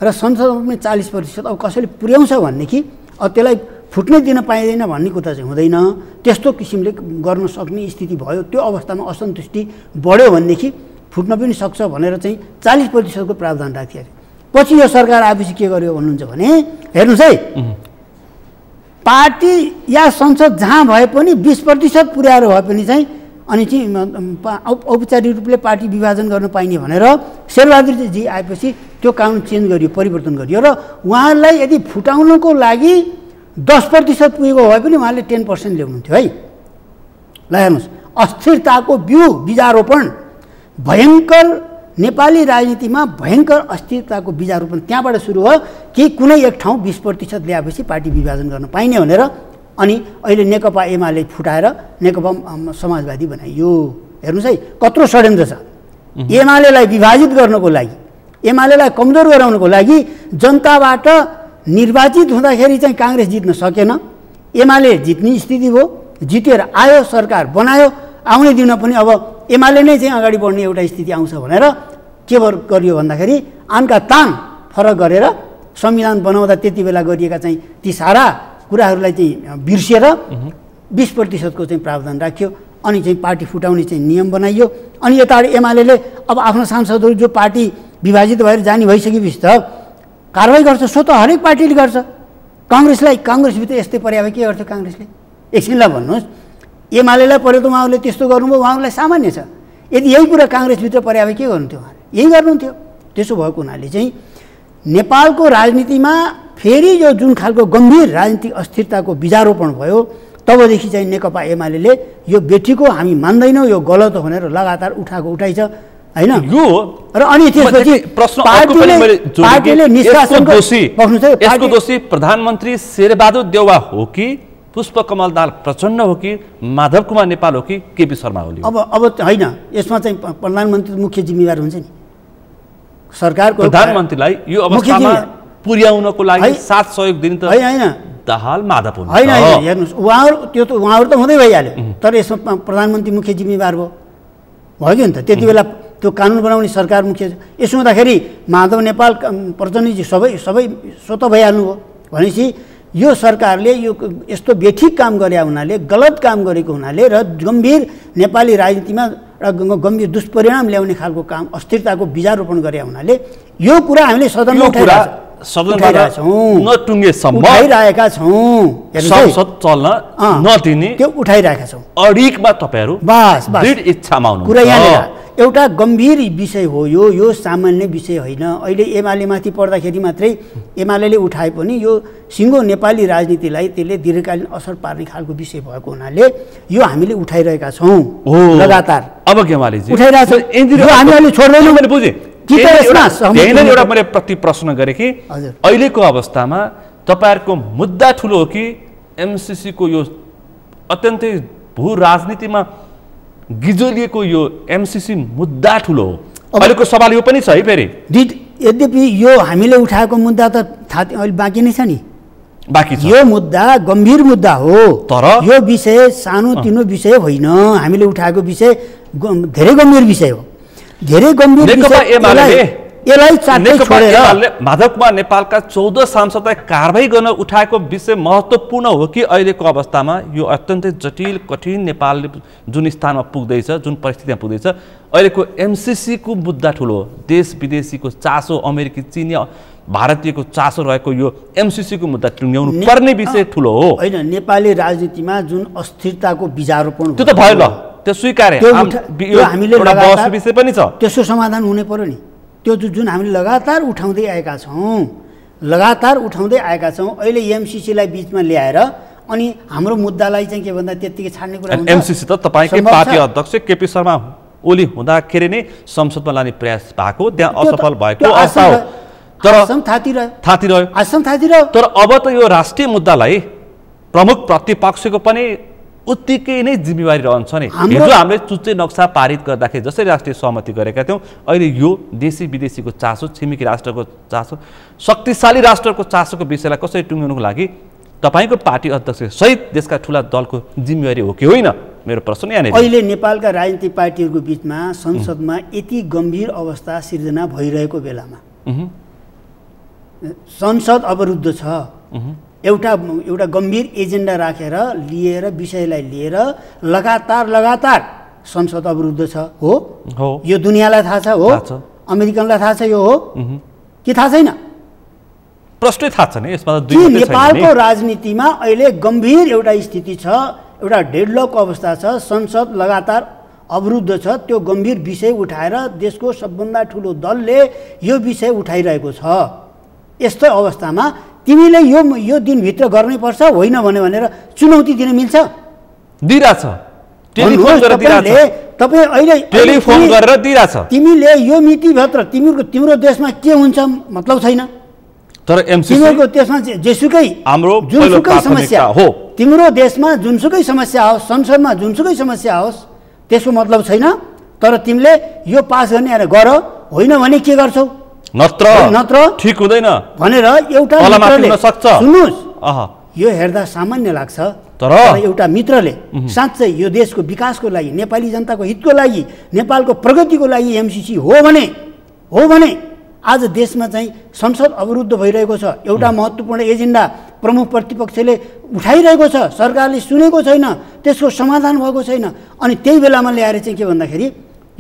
र संसदमा पनि 40%। अब कसैले पुर्याउँछ भनेदेखि अब त्यसलाई फुट्नै दिन पाइँदैन भन्ने कुरा चाहिँ हुँदैन। त्यस्तो किसिमले गर्न सक्ने स्थिति भयो, त्यो अवस्थामा असन्तुष्टि बढ्यो भनेदेखि फुट्न पनि सक्छ भनेर चाहिँ 40% प्रावधान राख्थ्यो अरे। पछि यो सरकार आएपछि के गर्यो भन्नुहुन्छ भने हेर्नुहोस् है, पार्टी या संसद जहाँ भए पनि 20% पुर्याएर भए पनि चाहिँ अनि चाहिँ औपचारिक रूपले पार्टी विभाजन गर्न पाइने भनेर शेरबहादुरजी आएपछि त्यो कानुन चेन्ज गरियो, परिवर्तन गरियो र उहाँलाई यदि फुटाउनको लागि 10% पुगेको भए पनि उहाँले 10% ल्याउनुहुन्थ्यो है। ल हेर्नुहोस्, अस्थिरताको बीजारोपण, भयङ्कर नेपाली राजनीतिमा भयङ्कर अस्थिरताको बीजारोपण त्यहाँबाट सुरु भयो कि कुनै एक ठाउँ 20% ल्याएपछि पार्टी विभाजन गर्न पाइने भनेर अनि अहिले नेकपा एमाले फुटाएर नेकपा समाजवादी बनाइयो। हेर्नुहोस् है कत्रो षड्यन्त्र छ। एमालेलाई विभाजित गर्नको लागि, एमालेलाई कमजोर गराउनको लागि जनताबाट निर्वाचित हुँदाखेरि चाहिँ काङ्ग्रेस जित्न सकेन, एमाले जित्ने स्थिति भयो, जितेर आयो, सरकार बनायो, आउने दिन पनि अब एमाले नै चाहिँ अगाडि बढ्ने एउटा स्थिति आउँछ भनेर के गरियो भन्दाखेरि आनका तान फरक गरेर संविधान बनाउँदा त्यति बेला गरिएका चाहिँ ती सारा कुराहरूलाई चाहिँ बिर्सिएर 20% को चाहिँ प्रावधान राख्यो अनि चाहिँ पार्टी फुटाउने चाहिँ नियम बनाइयो। अनि यता एमाले अब आफ्नो सांसदहरू जो पार्टी विभाजित भएर जाने भइसकेपछि त कारवाही गर्छ, सो त हरेक पार्टीले गर्छ। काङ्ग्रेसभित्र यस्तै पर्या भए के गर्थ्यो काङ्ग्रेसले? एकछिनलाई भन्नुहोस्, एमालेलाई पर्यो त उहाँहरूले त्यस्तो गर्नुभयो, उहाँहरूलाई सामान्य छ। यदि यही कुरा काङ्ग्रेसभित्र पर्या भए के गर्नुहुन्थ्यो? उहाँले यही गर्नुहुन्थ्यो। त्यसो भएको हुनाले चाहिँ नेपालको राजनीतिमा फेरि यो जुन खालको गम्भीर राजनीतिक अस्थिरताको बीजारोपण भयो तबदेखि चाहिँ नेकपा एमाले यो बेठीको हामी मान्दैनौँ, यो गलत हो भनेर लगातार उठाइ छ हैन। यो र अनि त्यसपछि पार्टीले निष्कासनको यसको दोषी प्रधानमन्त्री शेरबहादुर देउवा हो कि पुष्पकमल दाहाल प्रचण्ड हो कि माधव कुमार नेपाल हो कि केपी शर्मा ओली? अब हैन, यसमा चाहिँ प्रधानमन्त्री मुख्य जिम्मेवार हुन्छ नि। सरकारको प्रधानमन्त्रीलाई यो अवस्थामा पुर्याउनको लागि साथ सहयोग दिने त हैन दाहाल माधव हुन्। हैन हेर्नुहोस्, उहाँहरू त हुँदै भइहाल्यो, तर यसमा प्रधानमन्त्री मुख्य जिम्मेवार भयो कि नि त। त्यति बेला त्यो कानुन बनाउने सरकार मुख्य। यसो हुँदाखेरि माधव नेपाल प्रचण्डजी सबै स्वतः भइहाल्नु भयो भनेपछि यो सरकारले यो यस्तो बेठिक काम गरे हुनाले, गलत काम गरेको हुनाले र गम्भीर नेपाली राजनीतिमा गम्भीर दुष्परिणाम ल्याउने खालको काम, अस्थिरताको बीजारोपण गरे हुनाले यो कुरा हामीले सदनमा उठाइरहेका छौँ, संसद चल्न नदिने त्यो उठाइरहेका छौँ। अडिकमा तपाईहरु बस दृढ इच्छामा हुनुहुन्छ। कुरा यहाँनिर एउटा गम्भीर विषय हो यो सामान्य विषय होइन। अहिले एमाले माथि पर्दाखेरि मात्रै एमाले उठाए पनि यो सिङ्गो नेपाली राजनीतिलाई त्यसले दीर्घकालीन असर पार्ने खालको विषय भएको हुनाले यो हामीले उठाइरहेका छौँ लगातार। अब एमालेजी उठाइरहेका छौँ, हामी अहिले छोड्दैनौँ। मैले बुझेँ एउटा मैले प्रति प्रश्न गरेँ कि अहिलेको अवस्थामा तपाईँहरूको मुद्दा ठुलो हो कि एमसीसी को यो अत्यन्तै भू राजनीतिमा गिजोलिएको यो एमसीसी मुद्दा ठुलो हो? अहिलेको सवाल यो पनि छ है फेरि। यद्यपि यो हामीले उठाएको मुद्दा त अहिले बाँकी नै छ नि, बाँकी छ। यो मुद्दा गम्भीर मुद्दा हो, तर यो विषय सानोतिनो विषय होइन। हामीले उठाएको विषय धेरै गम्भीर विषय हो, धेरै गम्भीर विषय। माधव कुमार नेपालका 14 सांसदलाई कारबाही गर्न उठाएको विषय महत्त्वपूर्ण हो कि अहिलेको अवस्थामा यो अत्यन्तै जटिल कठिन नेपाल जुन स्थानमा पुग्दैछ, जुन परिस्थितिमा पुग्दैछ, अहिलेको एमसीसी को मुद्दा ठुलो हो? देश विदेशीको चासो, अमेरिकी, चिनी, भारतीयको चासो रहेको यो एमसीसी को मुद्दा टुङ्ग्याउनु पर्ने विषय ठुलो हो होइन? नेपाली राजनीतिमा जुन अस्थिरताको बीजारोपण त्यो त भयो, ल त्यो स्वीकार्य, हामीले लगातार विषय पनि छ, त्यसको समाधान हुनै पर्यो नि। त्यो जुन हामीले लगातार उठाउँदै आएका छौँ, अहिले एमसीसीलाई बिचमा ल्याएर अनि हाम्रो मुद्दालाई चाहिँ के भन्दा त्यतिकै छाड्ने कुरा हुन्छ। एमसीसी त तपाईँकै पार्टी अध्यक्ष केपी शर्मा ओली हुँदाखेरि नै संसदमा लाने प्रयास भएको, त्यहाँ असफल भएको अवस्था हो। तर थाती रह्यो। तर अब त यो राष्ट्रिय मुद्दालाई प्रमुख प्रतिपक्षको पनि उत्तिकै नै जिम्मेवारी रहन्छ नि। हिजो हामीले चुच्चे नक्सा पारित गर्दाखेरि जसरी राष्ट्रिय सहमति गरेका थियौँ, अहिले यो देशी विदेशीको चासो, छिमेकी राष्ट्रको चासो, शक्तिशाली राष्ट्रको चासोको विषयलाई कसरी टुङ्ग्याउनुको लागि तपाईँको पार्टी अध्यक्ष सहित देशका ठुला दलको जिम्मेवारी हो कि होइन? मेरो प्रश्न यहाँनिर। अहिले नेपालका राजनीतिक पार्टीहरूको बिचमा संसदमा यति गम्भीर अवस्था सिर्जना भइरहेको बेलामा संसद अवरुद्ध छ, एउटा गम्भीर एजेन्डा राखेर विषयलाई लिएर लगातार संसद अवरुद्ध छ हो हो यो दुनियाँलाई थाहा छ हो थाहा छ। अमेरिकनलाई थाहा छ यो हो कि थाहा छैन प्रश्नै थाहा छैन यसमा त कि दुई मात्रै छैन नेपालको नि। राजनीतिमा अहिले गम्भीर एउटा स्थिति छ एउटा डेडलक अवस्था छ संसद लगातार अवरुद्ध छ त्यो गम्भीर विषय उठाएर देशको सबभन्दा ठुलो दलले यो विषय उठाइरहेको छ यस्तो अवस्थामा तिमीले यो दिनभित्र गर्नै पर्छ होइन भनेर चुनौती दिन मिल्छ दिइरहेछ टेलिफोन गरेर दिइरहेछ तपाईँ अहिले टेलिफोन गरेर दिइरहेछ तिमीले यो मितिभित्र तिम्रो देशमा के हुन्छ मतलब छैन तर एमसीसी तिमीहरूको देशमा जेसुकै हाम्रो जुनसुकै पहिलो समस्या प्राथमिकता हो। तिम्रो देशमा जुनसुकै समस्या होस् संसदमा जुनसुकै समस्या होस् त्यसको मतलब छैन तर तिमीले यो पास गर्ने आएर गर होइन भने के गर्छौ नत्र ठिक हुँदैन भनेर एउटा तलमाथि मित्रले हुन सक्छ। सुन्नुहोस् अह यो हेर्दा सामान्य लाग्छ तर एउटा मित्रले साँच्चै यो देशको विकासको लागि नेपाली जनताको हितको लागि नेपालको प्रगतिको लागि एमसीसी हो भने आज देशमा चाहिँ संसद अवरुद्ध भइरहेको छ एउटा महत्त्वपूर्ण एजेन्डा प्रमुख प्रतिपक्षले उठाइरहेको छ सरकारले सुनेको छैन त्यसको समाधान भएको छैन अनि त्यही बेलामा ल्याएर चाहिँ के भन्दाखेरि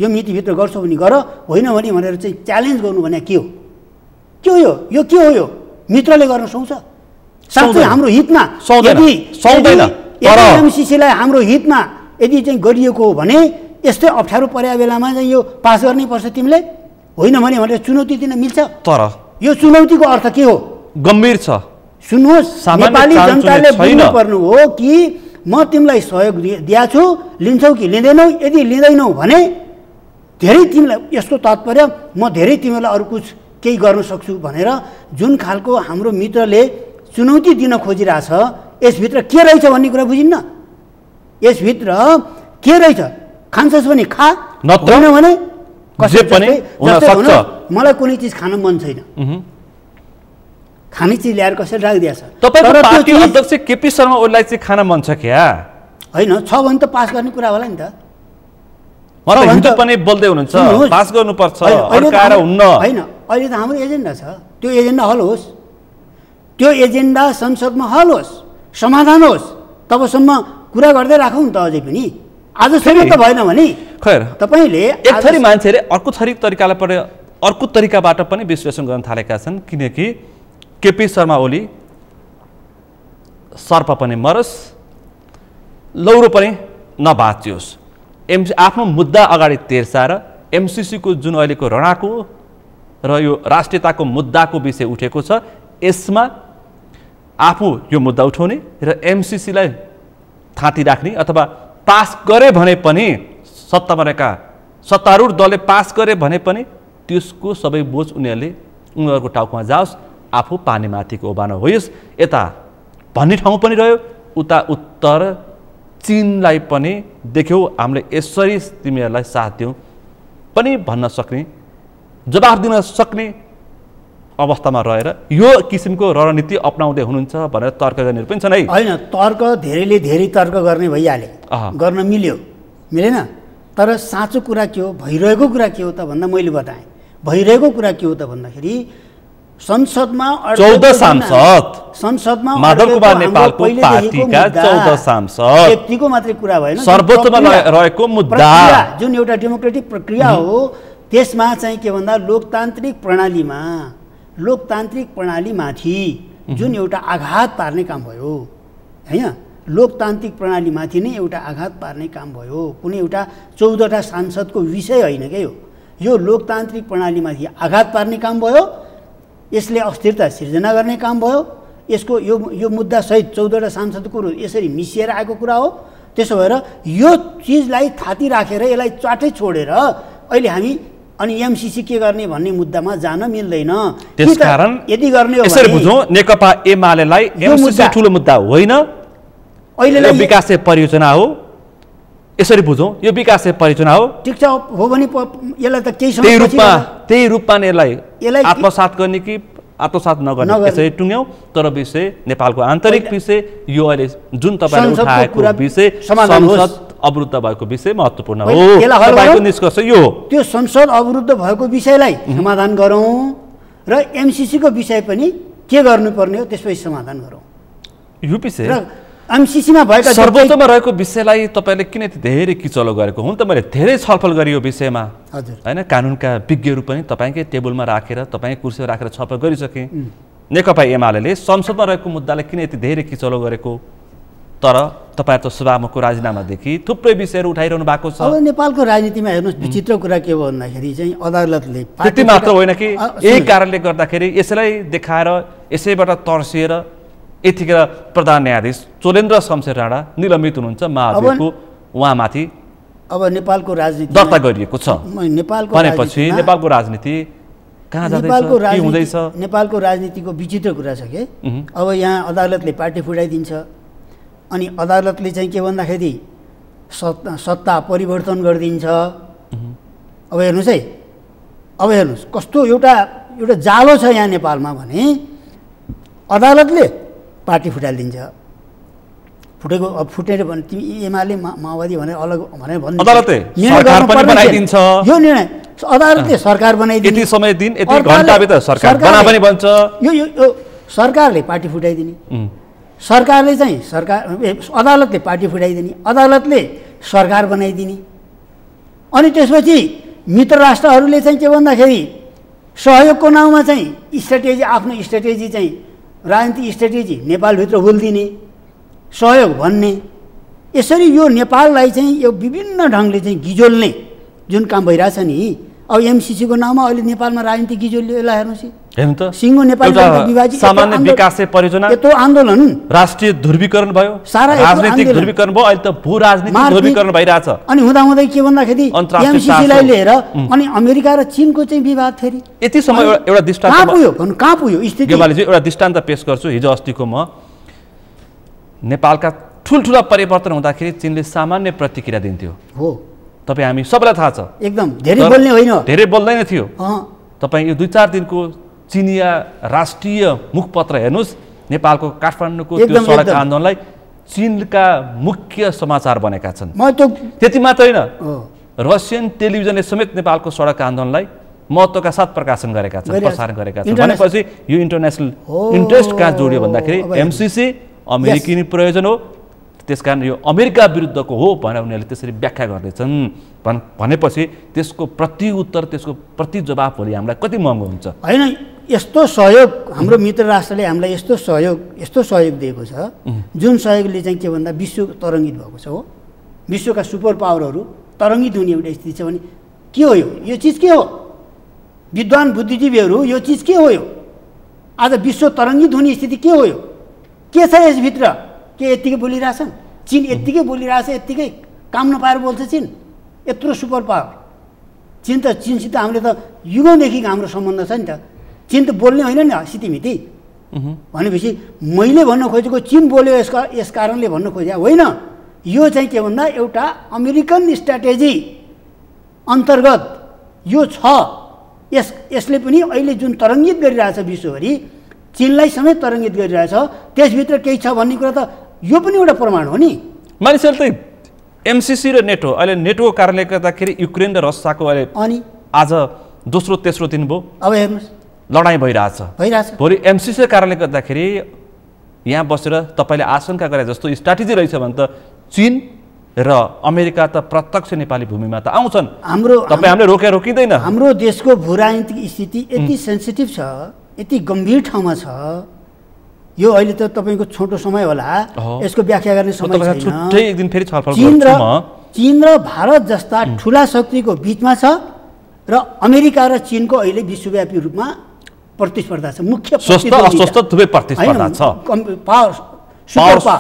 यो मितिभित्र गर्छौ भने गर होइन भने भनेर चाहिँ च्यालेन्ज गर्नु भने के हो यो के हो यो मित्रले गर्न सक्छ साँच्चै हाम्रो हितमा सक्दैन तर एमसीसीलाई हाम्रो हितमा यदि चाहिँ गरिएको हो भने यस्तै अप्ठ्यारो परेको बेलामा चाहिँ यो पास गर्नै पर्छ तिमीले होइन भने भनेर चुनौती दिन मिल्छ तर यो चुनौतीको अर्थ के हो गम्भीर छ सुन्नुहोस् नेपाली जनताले बुझ्नु पर्नु हो कि म तिमीलाई सहयोग दिएको छु लिन्छौ कि लिँदैनौ यदि लिँदैनौ भने धेरै तिमीलाई यसको तात्पर्य म धेरै तिमीलाई अरू कुछ केही गर्न सक्छु भनेर जुन खालको हाम्रो मित्रले चुनौती दिन खोजिरहेछ यसभित्र के रहेछ भन्ने कुरा बुझिन्न यसभित्र के रहेछ खान्छस् भने खा नत्र भने जे पनि हुन सक्छ मलाई कुनै चिज खान मन छैन खाने चिज ल्याएर कसैले राखिदिएछ तपाईको पार्टी अध्यक्ष केपी शर्मा ओलीलाई चाहिँ खान मन छ क्या होइन छ भने त पास गर्ने कुरा होला नि त हिजो पनि बोल्दै हुनुहुन्छ पास गर्नुपर्छ अड्काएर हुन्न होइन अहिले त हाम्रो एजेन्डा छ त्यो एजेन्डा हल होस् त्यो एजेन्डा संसदमा हल होस् समाधान होस् तबसम्म कुरा गर्दै राखौँ नि त अझै पनि आजसम्म त भएन भने खैर तपाईँले एक थरी मान्छेले अर्को तरिकाबाट पनि विश्लेषण गर्न थालेका छन् किनकि केपी शर्मा ओली सर्प पनि मरोस् लौरो पनि नबाचियोस् आफ्नो मुद्दा अगाडि तेर्साएर एमसीसीको जुन अहिलेको रणाको र यो राष्ट्रियताको मुद्दाको विषय उठेको छ यसमा आफू यो मुद्दा उठाउने र एमसीसीलाई थाँती राख्ने अथवा पास गरे भने पनि सत्तामा रहेका सत्तारूढ दलले पास गरे भने पनि त्यसको सबै बोझ उनीहरूको टाउकोमा जाओस् आफू पानीमाथिको ओबानो होइस् यता भन्ने ठाउँ पनि रह्यो उता उत्तर चीनलाई पनि देख्यौ हामीले यसरी तिमीहरूलाई साथ दियौँ पनि भन्न सक्ने जवाफ दिन सक्ने अवस्थामा रहेर यो किसिमको रणनीति अपनाउँदै हुनुहुन्छ भनेर तर्क गर्ने पनि छन् है होइन तर्क धेरैले धेरै तर्क गर्ने भइहाले गर्न मिलेन तर साँचो कुरा के हो भइरहेको कुरा के हो त भन्दा मैले बताएँ भइरहेको कुरा के हो त भन्दाखेरि संसदमा 14 सांसद संसदमा माधव कुमार नेपालको पार्टीका 14 सांसद व्यक्तिको मात्रै कुरा भएन सर्वोच्चमा रहेको मुद्दा जुन एउटा डेमोक्रेटिक प्रक्रिया हो त्यसमा चाहिँ के भन्दा लोकतान्त्रिक प्रणालीमाथि जुन एउटा आघात पार्ने काम भयो हैन लोकतान्त्रिक प्रणालीमाथि नै एउटा आघात पार्ने काम भयो कुनै एउटा 14वटा सांसदको विषय होइन के यो लोकतान्त्रिक प्रणालीमाथि आघात पार्ने काम भयो यसले अस्थिरता सिर्जना गर्ने काम भयो यसको यो मुद्दा सहित 14वटा सांसदको यसरी मिसिएर आएको कुरा हो त्यसो भएर यो चिजलाई थाती राखेर यसलाई चाटै छोडेर अहिले हामी अनि एमसीसी के गर्ने भन्ने मुद्दामा जान मिल्दैन त्यसकारण यदि गर्ने हो यसरी बुझौँ नेकपा एमालेलाई एमसीसी ठुलो मुद्दा होइन अहिले विकासे परियोजना हो यसरी बुझौँ यो विकासे परियोजना हो ठिक छ हो भने यसलाई त केही त्यही रूपमा यसलाई आत्मसात गर्ने कि आत्मसात नगर्ने यसरी टुङ्ग्यौँ तर विषय नेपालको आन्तरिक विषय यो अहिले जुन तपाईँले उठाएको विषय संसद अवरुद्ध भएको विषय महत्त्वपूर्ण हो तपाईँको निष्कर्ष यो हो त्यो संसद अवरुद्ध भएको विषयलाई समाधान गरौँ र एमसीसी को विषय पनि के गर्नुपर्ने हो त्यसपछि समाधान गरौँ यो विषय एमसीसीमा भएका सर्वोच्चमा रहेको विषयलाई तपाईँले किन यति धेरै किचलो गरेको हुन त मैले धेरै छलफल गरेँ यो विषयमा हजुर हैन कानुनका विज्ञहरू पनि तपाईँकै टेबलमा राखेर तपाईँकै कुर्सीमा राखेर छलफल गरिसके नेकपा एमाले संसदमा रहेको मुद्दालाई किन यति धेरै किचलो गरेको तर तपाईहरु त सभामुखको राजीनामादेखि थुप्रै विषयहरू उठाइरहनु भएको छ अब नेपालको राजनीतिमा हेर्नुस् विचित्र कुरा के हो भन्दाखेरि चाहिँ अदालतले त्यति मात्र होइन कि यही कारणले गर्दाखेरि यसलाई देखाएर यसैबाट तर्सिएर यतिखेर प्रधान न्यायाधीश चोलेन्द्र शमशेर राणा निलम्बित हुनुहुन्छ महाभियोगको उहाँमाथि अब नेपालको राजनीति दर्ता गरिएको छ नेपालको भनेपछि नेपालको राजनीति कहाँ जाँदैछ के हुँदैछ नेपालको राजनीतिको विचित्र कुरा छ के अब यहाँ अदालतले पार्टी फुटाइदिन्छ अनि अदालतले चाहिँ के भन्दाखेरि सत्ता परिवर्तन गरिदिन्छ अब हेर्नुहोस् है अब हेर्नुहोस् कस्तो एउटा जालो छ यहाँ नेपालमा भने अदालतले पार्टी फुटाइदिन्छ फुटेको अब फुटेर भने तिमी एमाले माओवादी भनेर अलग भनेर भन्नु अदालतले सरकार पनि बनाइदिन्छ यो निर्णय अदालतले सरकार बनाइदिन्छ यति समय दिन यति घण्टाभित्र सरकार बना पनि भन्छ यो सरकारले पार्टी फुटाइदिने सरकारले चाहिँ अदालतले पार्टी फुटाइदिने अदालतले सरकार बनाइदिने अनि त्यसपछि मित्र राष्ट्रहरूले चाहिँ के भन्दाखेरि सहयोगको नाउँमा चाहिँ स्ट्राटेजी आफ्नो स्ट्राटेजी चाहिँ राजनीतिक स्ट्राटेजी नेपालभित्र हुल्दिने सहयोग भन्ने यसरी यो नेपाललाई चाहिँ यो विभिन्न ढङ्गले चाहिँ गिजोल्ने जुन काम भइरहेछ नि अब एमसीसीको नाममा अहिले नेपालमा राजनीति गिजोल्योलाई हेर्नुहोस् हेर्नु त सिङ्गो नेपाल विभाजित सामान्य विकास परियोजना यत्रो आन्दोलन राष्ट्रिय ध्रुवीकरण भयो सारा राजनीतिक ध्रुवीकरण भयो अहिले त भू राजनीतिक ध्रुवीकरण भइरहेछ अनि हुँदाहुँदै के भन्दाखेरि एमसीसीलाई लिएर अनि अमेरिका र चीनको चाहिँ विवाद फेरि यति समय एउटा दृष्टान्त कहाँ पुग्यो स्थिति गेवालीजी एउटा दृष्टान्त पेश गर्छु हिजो अस्तिको म नेपालका ठुल्ठुला परिवर्तन हुँदाखेरि चीनले सामान्य प्रतिक्रिया दिन्थ्यो हो तपाईँ हामी सबैलाई थाहा छ एकदम धेरै बोल्ने होइन धेरै बोल्दैन थियो तपाईँ यो 2-4 दिनको चिनिया राष्ट्रिय मुखपत्र हेर्नुहोस् नेपालको काठमाडौँको त्यो सडक आन्दोलनलाई चीनका मुख्य समाचार बनेका छन् त्यति मात्र होइन रसियन टेलिभिजनले समेत नेपालको सडक आन्दोलनलाई महत्त्वका साथ प्रकाशन गरेका छन् प्रसारण गरेका छन् भनेपछि यो इन्टरनेसनल इन्ट्रेस्ट कहाँ जोडियो भन्दाखेरि एमसीसी अमेरिकी प्रयोजन हो त्यसकारण यो अमेरिका विरुद्धको हो भनेर उनीहरूले त्यसरी व्याख्या गर्दैछन् भनेपछि त्यसको प्रतिउत्तर त्यसको प्रतिजवाफ भोलि हामीलाई कति महँगो हुन्छ होइन यस्तो सहयोग हाम्रो मित्र राष्ट्रले हामीलाई यस्तो सहयोग दिएको छ जुन सहयोगले चाहिँ के भन्दा विश्व तरङ्गित भएको छ हो विश्वका सुपर पावरहरू तरङ्गित हुने एउटा स्थिति छ भने के हो यो चिज के हो विद्वान बुद्धिजीवीहरू यो चिज के हो यो आज विश्व तरङ्गित हुने स्थिति के हो यो के छ यसभित्र के यत्तिकै बोलिरहेछन् चीन यत्तिकै बोलिरहेछ यत्तिकै काम नपाएर बोल्छ चीन यत्रो सुपर पावर चीनसित हामीले त युगौँदेखि हाम्रो सम्बन्ध छ नि त चीन त बोल्ने होइन नि सितिमिति भनेपछि मैले भन्न खोजेको चीन बोल्यो यस कारणले भन्न खोजे होइन यो चाहिँ के भन्दा एउटा अमेरिकन स्ट्राटेजी अन्तर्गत यो छ यसले पनि अहिले जुन तरङ्गित गरिरहेछ विश्वभरि चीनलाई समेत तरङ्गित गरिरहेछ त्यसभित्र केही छ भन्ने कुरा त यो पनि एउटा प्रमाण हो नि मानिसहरूले त एमसीसी र नेटो अहिले नेटोको कारणले गर्दाखेरि युक्रेन र रसियाको अहिले अनि आज दोस्रो तेस्रो दिन भयो अब हेर्नुहोस् लडाइँ भइरहेछ भोलि एमसीसीको कारणले गर्दाखेरि यहाँ बसेर तपाईँले आशंका गरे जस्तो स्ट्राटेजी रहेछ भने त चीन र अमेरिका त प्रत्यक्ष नेपाली भूमिमा त आउँछन् हामीले रोकिँदैन हाम्रो देशको भू राजनीतिक स्थिति यति सेन्सिटिभ छ यति गम्भीर ठाउँमा छ यो अहिले त तपाईँको छोटो समय होला यसको व्याख्या गर्ने समय छैन चीन र भारत जस्ता ठुला शक्तिको बिचमा छ र अमेरिका र चीनको अहिले विश्वव्यापी रूपमा प्रतिस्पर्धा छ मुख्य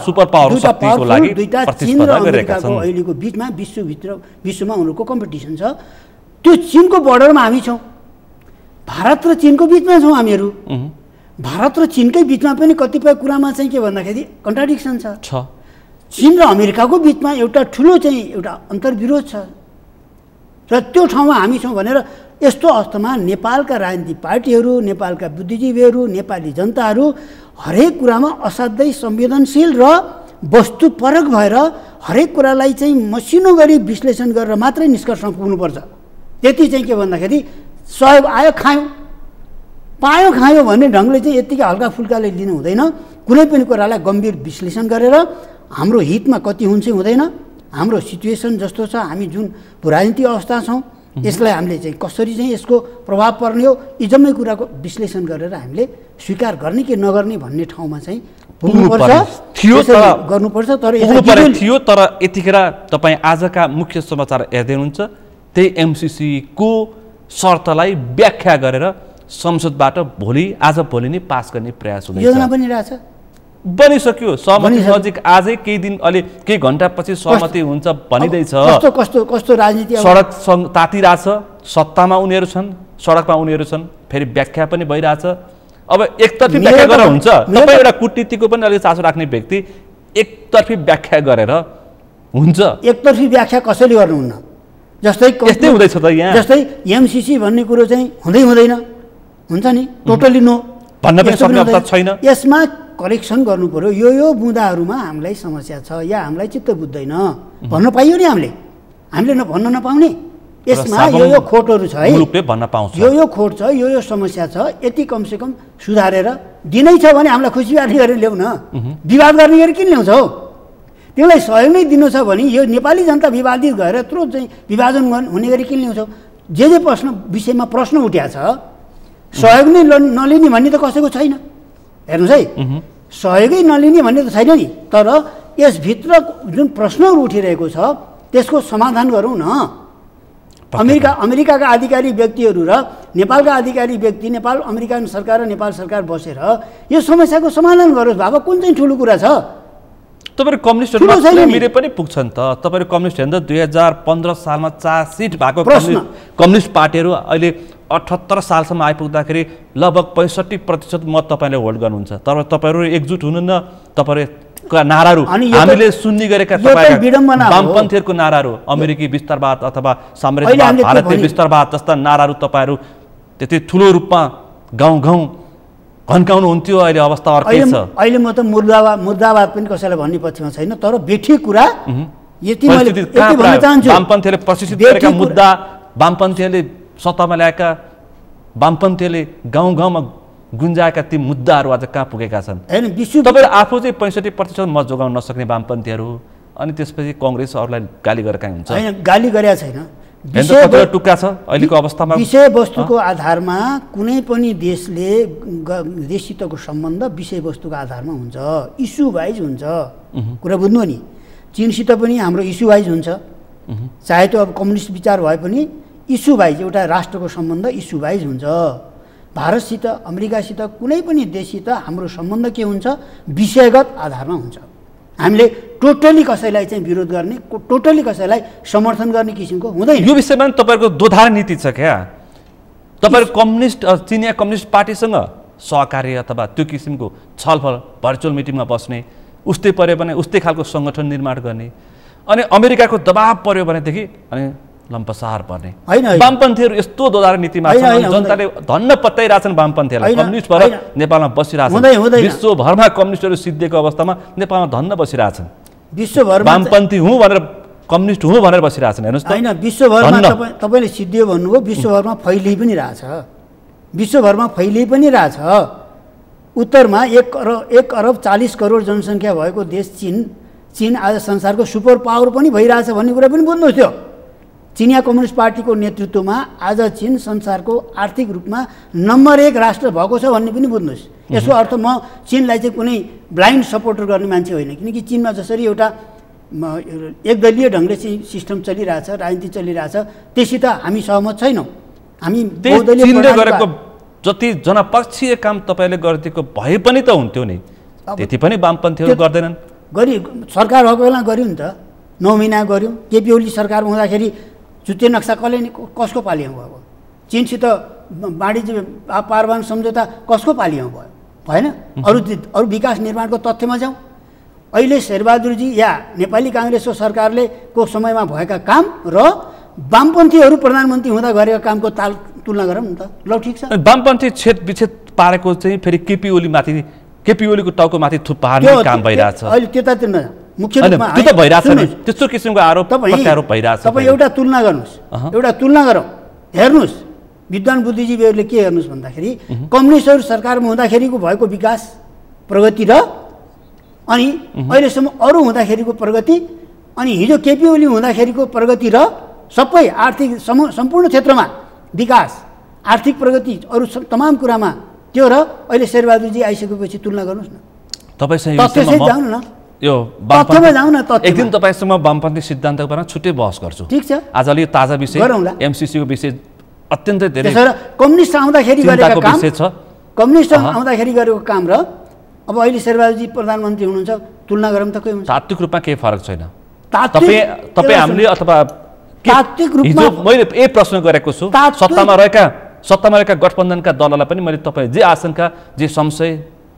सुपर पावर शक्तिको लागि चीन र अमेरिकाको अहिलेको बिचमा विश्वमा उनीहरूको कम्पिटिसन छ त्यो चीनको बोर्डरमा हामी छौँ भारत र चीनको बिचमा छौँ हामीहरू भारत र चीनकै बिचमा पनि कतिपय कुरामा चाहिँ के भन्दाखेरि कन्ट्राडिक्सन छ चीन र अमेरिकाको बिचमा एउटा ठुलो चाहिँ एउटा अन्तर्विरोध छ र त्यो ठाउँमा हामी छौँ भनेर यस्तो अवस्थामा नेपालका राजनीतिक पार्टीहरू नेपालका बुद्धिजीवीहरू नेपाली जनताहरू हरेक कुरामा असाध्यै संवेदनशील र वस्तुपरक भएर हरेक कुरालाई चाहिँ मसिनो गरी विश्लेषण गरेर मात्रै निष्कर्षमा पुग्नुपर्छ त्यति चाहिँ के भन्दाखेरि सहयोग आयो खायो भन्ने ढङ्गले चाहिँ यत्तिकै हल्का फुल्काले लिनु हुँदैन कुनै पनि कुरालाई गम्भीर विश्लेषण गरेर हाम्रो हितमा कति हुन्छ हुँदैन, हाम्रो सिचुएसन जस्तो छ, हामी जुन राजनीतिक अवस्था छौँ, यसलाई हामीले चाहिँ कसरी चाहिँ यसको प्रभाव पर्ने हो, यी जम्मै कुराको विश्लेषण गरेर हामीले स्वीकार गर्ने कि नगर्ने भन्ने ठाउँमा चाहिँ गर्नुपर्छ। थियो तर यतिखेर तपाईँ आजका मुख्य समाचार हेर्दै हुनुहुन्छ, त्यही एमसीसीको शर्तलाई व्याख्या गरेर संसदबाट आज भोलि नै पास गर्ने प्रयास हुँदैछ। योजना बनिरहेछ, बनिसक्यो, सहमति नजिक आजै केही दिन अलि केही घन्टापछि सहमति हुन्छ भनिँदैछ। कस्तो राजनीति, सडक तातिरहेछ, सत्तामा उनीहरू छन्, सडकमा उनीहरू छन्, फेरि व्याख्या पनि भइरहेछ। अब एकतर्फी व्याख्या गरेर हुन्छ? तपाईँ एउटा कुटनीतिको पनि अलिक चासो राख्ने व्यक्ति, एकतर्फी व्याख्या गरेर हुन्छ? एकतर्फी व्याख्या कसैले गर्नुहुन्न। यस्तै हुँदैछ त यहाँ, जस्तै एमसीसी भन्ने कुरो चाहिँ हुँदैन, हुन्छ नि, टोटली नो भन्न पनि सक्ने अवस्था छैन। यसमा करेक्सन गर्नु पर्यो, यो बुँदाहरूमा हामीलाई समस्या छ या हामीलाई चित्त बुझ्दैन भन्न पाइयो नि, हामीले भन्न नपाउने, यसमा यो खोटहरू छ है, भन्न पाउँछ, यो खोट छ, यो समस्या छ, यति कमसेकम सुधारेर दिनै छ भने हामीलाई खुसी बानी गरेर ल्याउ न, विवाद गर्ने गरी किन ल्याउँछौ? त्यसलाई सहयोग नै दिनु छ भने यो नेपाली जनता विवादित भएर यत्रो चाहिँ विभाजन हुने गरी किन ल्याउँछौ? जे विषयमा प्रश्न उठ्या छ, सहयोग नै नलिने भन्ने त कसैको छैन। हेर्नुहोस् है, सहयोगै नलिने भन्ने त छैन नि, तर यसभित्र जुन प्रश्नहरू उठिरहेको छ त्यसको समाधान गरौँ न। अमेरिकाका अधिकारी व्यक्तिहरू र नेपालका अधिकारी व्यक्ति, अमेरिकन सरकार र नेपाल सरकार बसेर यो समस्याको समाधान गरोस्। बाबा कुन चाहिँ ठुलो कुरा छ? तपाईहरु कम्युनिस्टहरु मिले पनि पुग्छन् त। तपाईहरु कम्युनिस्ट हेर्दा 2015 सालमा 4 सिट भएको कम्युनिस्ट पार्टीहरू अहिले 78 सालसम्म आइपुग्दाखेरि लगभग 65% मत तपाईले होल्ड गर्नुहुन्छ। तर तपाईहरु एकजुट हुनुहुन्न। तपाईहरुका नाराहरू हामीले सुन्ने गरेका वामपन्थीहरुको नाराहरू, अमेरिकी विस्तारवाद अथवा साम्राज्यवाद, भारतीय विस्तारवाद जस्ता नाराहरू तपाईहरु त्यति ठूलो रूपमा गाउँ भन्काउनु हुन्थ्यो। अहिले अवस्था अर्कै छ। अहिले म त मुर्दाबाद पनि कसैलाई भन्ने पक्षमा छैन, तर बेठी कुरा यति मैले भन्न चाहन्छु, वामपन्थीले प्रशिक्षित गरेका मुद्दा, वामपन्थीले सत्तामा ल्याएका, वामपन्थीले गाउँमा गुन्जाएका ती मुद्दाहरू आज कहाँ पुगेका छन्? तपाईहरु आफू चाहिँ 65% मत जोगाउन नसक्ने वामपन्थीहरू, अनि त्यसपछि कांग्रेसहरूलाई गाली गरेका हुन्छ। हैन, गाली गरेका छैन, टुक्का छ अहिलेको अवस्थामा। विषयवस्तुको आधारमा कुनै पनि देशसितको सम्बन्ध विषयवस्तुको आधारमा हुन्छ, इस्यु वाइज हुन्छ। कुरा बुझ्नु नि, चीनसित पनि हाम्रो इस्यु वाइज हुन्छ, चाहे त्यो अब कम्युनिस्ट विचार भए पनि इस्यु वाइज, एउटा राष्ट्रको सम्बन्ध इस्यु वाइज हुन्छ। भारतसित, अमेरिकासित, कुनै पनि देशसित हाम्रो सम्बन्ध के हुन्छ? विषयगत आधारमा हुन्छ। हामीले टोटली कसैलाई चाहिँ विरोध गर्ने, टोटली कसैलाई समर्थन गर्ने किसिमको हुँदैन। यो विषयमा तपाईहरुको दोधार नीति छ क्या? तपाईहरु कम्युनिस्ट, चिनिया कम्युनिस्ट पार्टीसँग सहकार्य अथवा त्यो किसिमको छलफल, भर्चुअल मिटिङमा बस्ने, उस्तै पर्यो भने उस्तै खालको संगठन निर्माण गर्ने, अनि अमेरिकाको दबाब पर्यो भनेदेखि अनि लम्पसार पर्ने। वामपन्थीहरू यस्तो दोधार नीतिमा छन्, जनताले धन्न पत्याइरहेछन् वामपन्थीहरूलाई। कम्युनिस्ट भएर नेपालमा बसिरहेछन्, विश्वभरमा कम्युनिस्टहरू सिद्धिएको अवस्थामा नेपालमा धन्न बसिरहेछन्। विश्वभरमा वामपन्थी हुँ भनेर, कम्युनिस्ट हुँ भनेर बसिरहेछन्। हेर्नुहोस् त, हैन, विश्वभरमा तपाईले सिद्धियो भन्नुभयो, विश्वभरमा फैलिए पनि रहेछ, विश्वभरमा फैलिए पनि रहेछ। उत्तरमा 1 अरब 40 करोड जनसङ्ख्या भएको देश चीन आज संसारको सुपर पावर पनि भइरहेछ भन्ने कुरा पनि बुझ्नुहोस्। त्यो चिनिया कम्युनिस्ट पार्टीको नेतृत्वमा आज चीन संसारको आर्थिक रूपमा नम्बर 1 राष्ट्र भएको छ भन्ने पनि बुझ्नुहोस्। यसको अर्थ म चीनलाई चाहिँ कुनै ब्लाइन्ड सपोर्टर गर्ने मान्छे होइन, किनकि चीनमा जसरी एउटा एकदलीय ढङ्गले चाहिँ सिस्टम चलिरहेछ, राजनीति चलिरहेछ, त्यससित हामी सहमत छैनौँ। हामी चीनले गरेको जति जनपक्षीय काम तपाईले गरिदिएको भए पनि त हुन्थ्यो नि, त्यति पनि वामपन्थीहरू गर्दैनन्। सरकार भएको बेला गर्यो नि त, 9 महिना गर्यो। केपी ओली सरकार हुँदाखेरि जुत्ते नक्सा कसको पालियामा भयो? चीनसित वाणिज्य पारवान सम्झौता कसको पालियामा भयो? भएन। अरू विकास निर्माणको तथ्यमा जाउँ, अहिले शेरबहादुरजी या नेपाली काङ्ग्रेसको सरकारले को समयमा भएका काम र वामपन्थीहरू प्रधानमन्त्री हुँदा गरेका कामको तुलना गरौँ न त। ल ठिक छ, वामपन्थी छेद पारेको चाहिँ फेरि केपी ओलीको टाउको माथि थुपार्ने काम भइरहेछ अहिले। त्यतातिर मुख्य रूपमा त्यो त भइरहेछ नि, त्यस्तो किसिमको आरोप प्रत्यारोप भइरहेछ। तपाईँ एउटा तुलना गर्नुहोस्, एउटा तुलना गरौँ, हेर्नुहोस् विद्वान बुद्धिजीवीहरूले के हेर्नुहोस् भन्दाखेरि कम्युनिस्टहरू सरकारमा हुँदाखेरिको भएको विकास प्रगति र अनि अहिलेसम्म अरू हुँदाखेरिको प्रगति अनि हिजो केपी ओली हुँदाखेरिको प्रगति र सबै आर्थिक सम्पूर्ण क्षेत्रमा विकास आर्थिक प्रगति अरू तमाम कुरामा त्यो र अहिले शेरबहादुरजी आइसकेपछि तुलना गर्नुहोस् न। तपाईसँग जाउँ न यो तथ्यमा जाउँ न। एक दिन तपाईँसँग वामपन्थी सिद्धान्तको बारेमा छुट्टै बहस गर्छु। ठिक छ, आज अलि ताजा विषय एमसीसीको विषय अत्यन्तै धेरै कम्युनिस्ट आउँदाखेरि गरेको काम विषय छ। कम्युनिस्ट आउँदाखेरि गरेको काम र अब अहिले शेरबहादुरजी प्रधानमन्त्री हुनुहुन्छ तुलना गरौँ त के हुन्छ? तात्विक रूपमा केही फरक छैन। तपाईँ हामीले अथवा तात्विक रूपमा मैले यही प्रश्न गरेको छु। सत्तामा रहेका गठबन्धनका दललाई पनि मैले तपाईँ जे आशंका जे संशय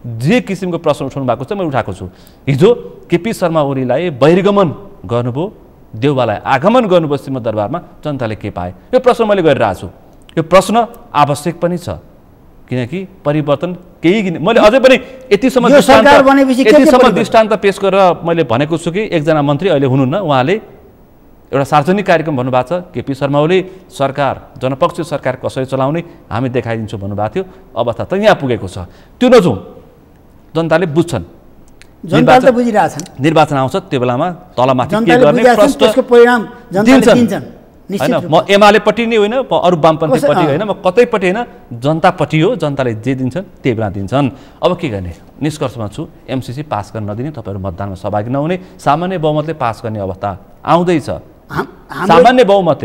जे किसिमको प्रश्न उठाउनु भएको छ मैले उठाएको छु। हिजो केपी शर्मा ओलीलाई बहिर्गमन गर्नुभयो, देउवालाई आगमन गर्नुभयो सिंहदरबारमा, जनताले के पाए? यो प्रश्न मैले गरिरहेको छु। यो प्रश्न आवश्यक पनि छ किनकि परिवर्तन केही मैले अझै पनि यतिसम्म दृष्टान्त पेश गरेर मैले भनेको छु कि एकजना मन्त्री अहिले हुनुहुन्न, उहाँले एउटा सार्वजनिक कार्यक्रम भन्नुभएको छ केपी शर्मा ओली सरकार जनपक्षीय सरकार कसरी चलाउने हामी देखाइदिन्छौँ भन्नुभएको थियो। अवस्था त यहाँ पुगेको छ। त्यो नजाउँ, जनताले बुझ्छन्, निर्वाचन आउँछ त्यो बेलामा तलमाथि के गर्ने दिन्छन् होइन। म एमालेपट्टि नै होइन, अरू वामपन्थीपट्टि होइन, म कतैपट्टि होइन, जनतापट्टि हो। जनताले जे दिन्छन् त्यही बेला दिन्छन्। अब के गर्ने? निष्कर्षमा छु एमसीसी पास गर्न नदिने, तपाईँहरू मतदानमा सहभागी नहुने, सामान्य बहुमतले पास गर्ने अवस्था आउँदैछ। सामान्य बहुमत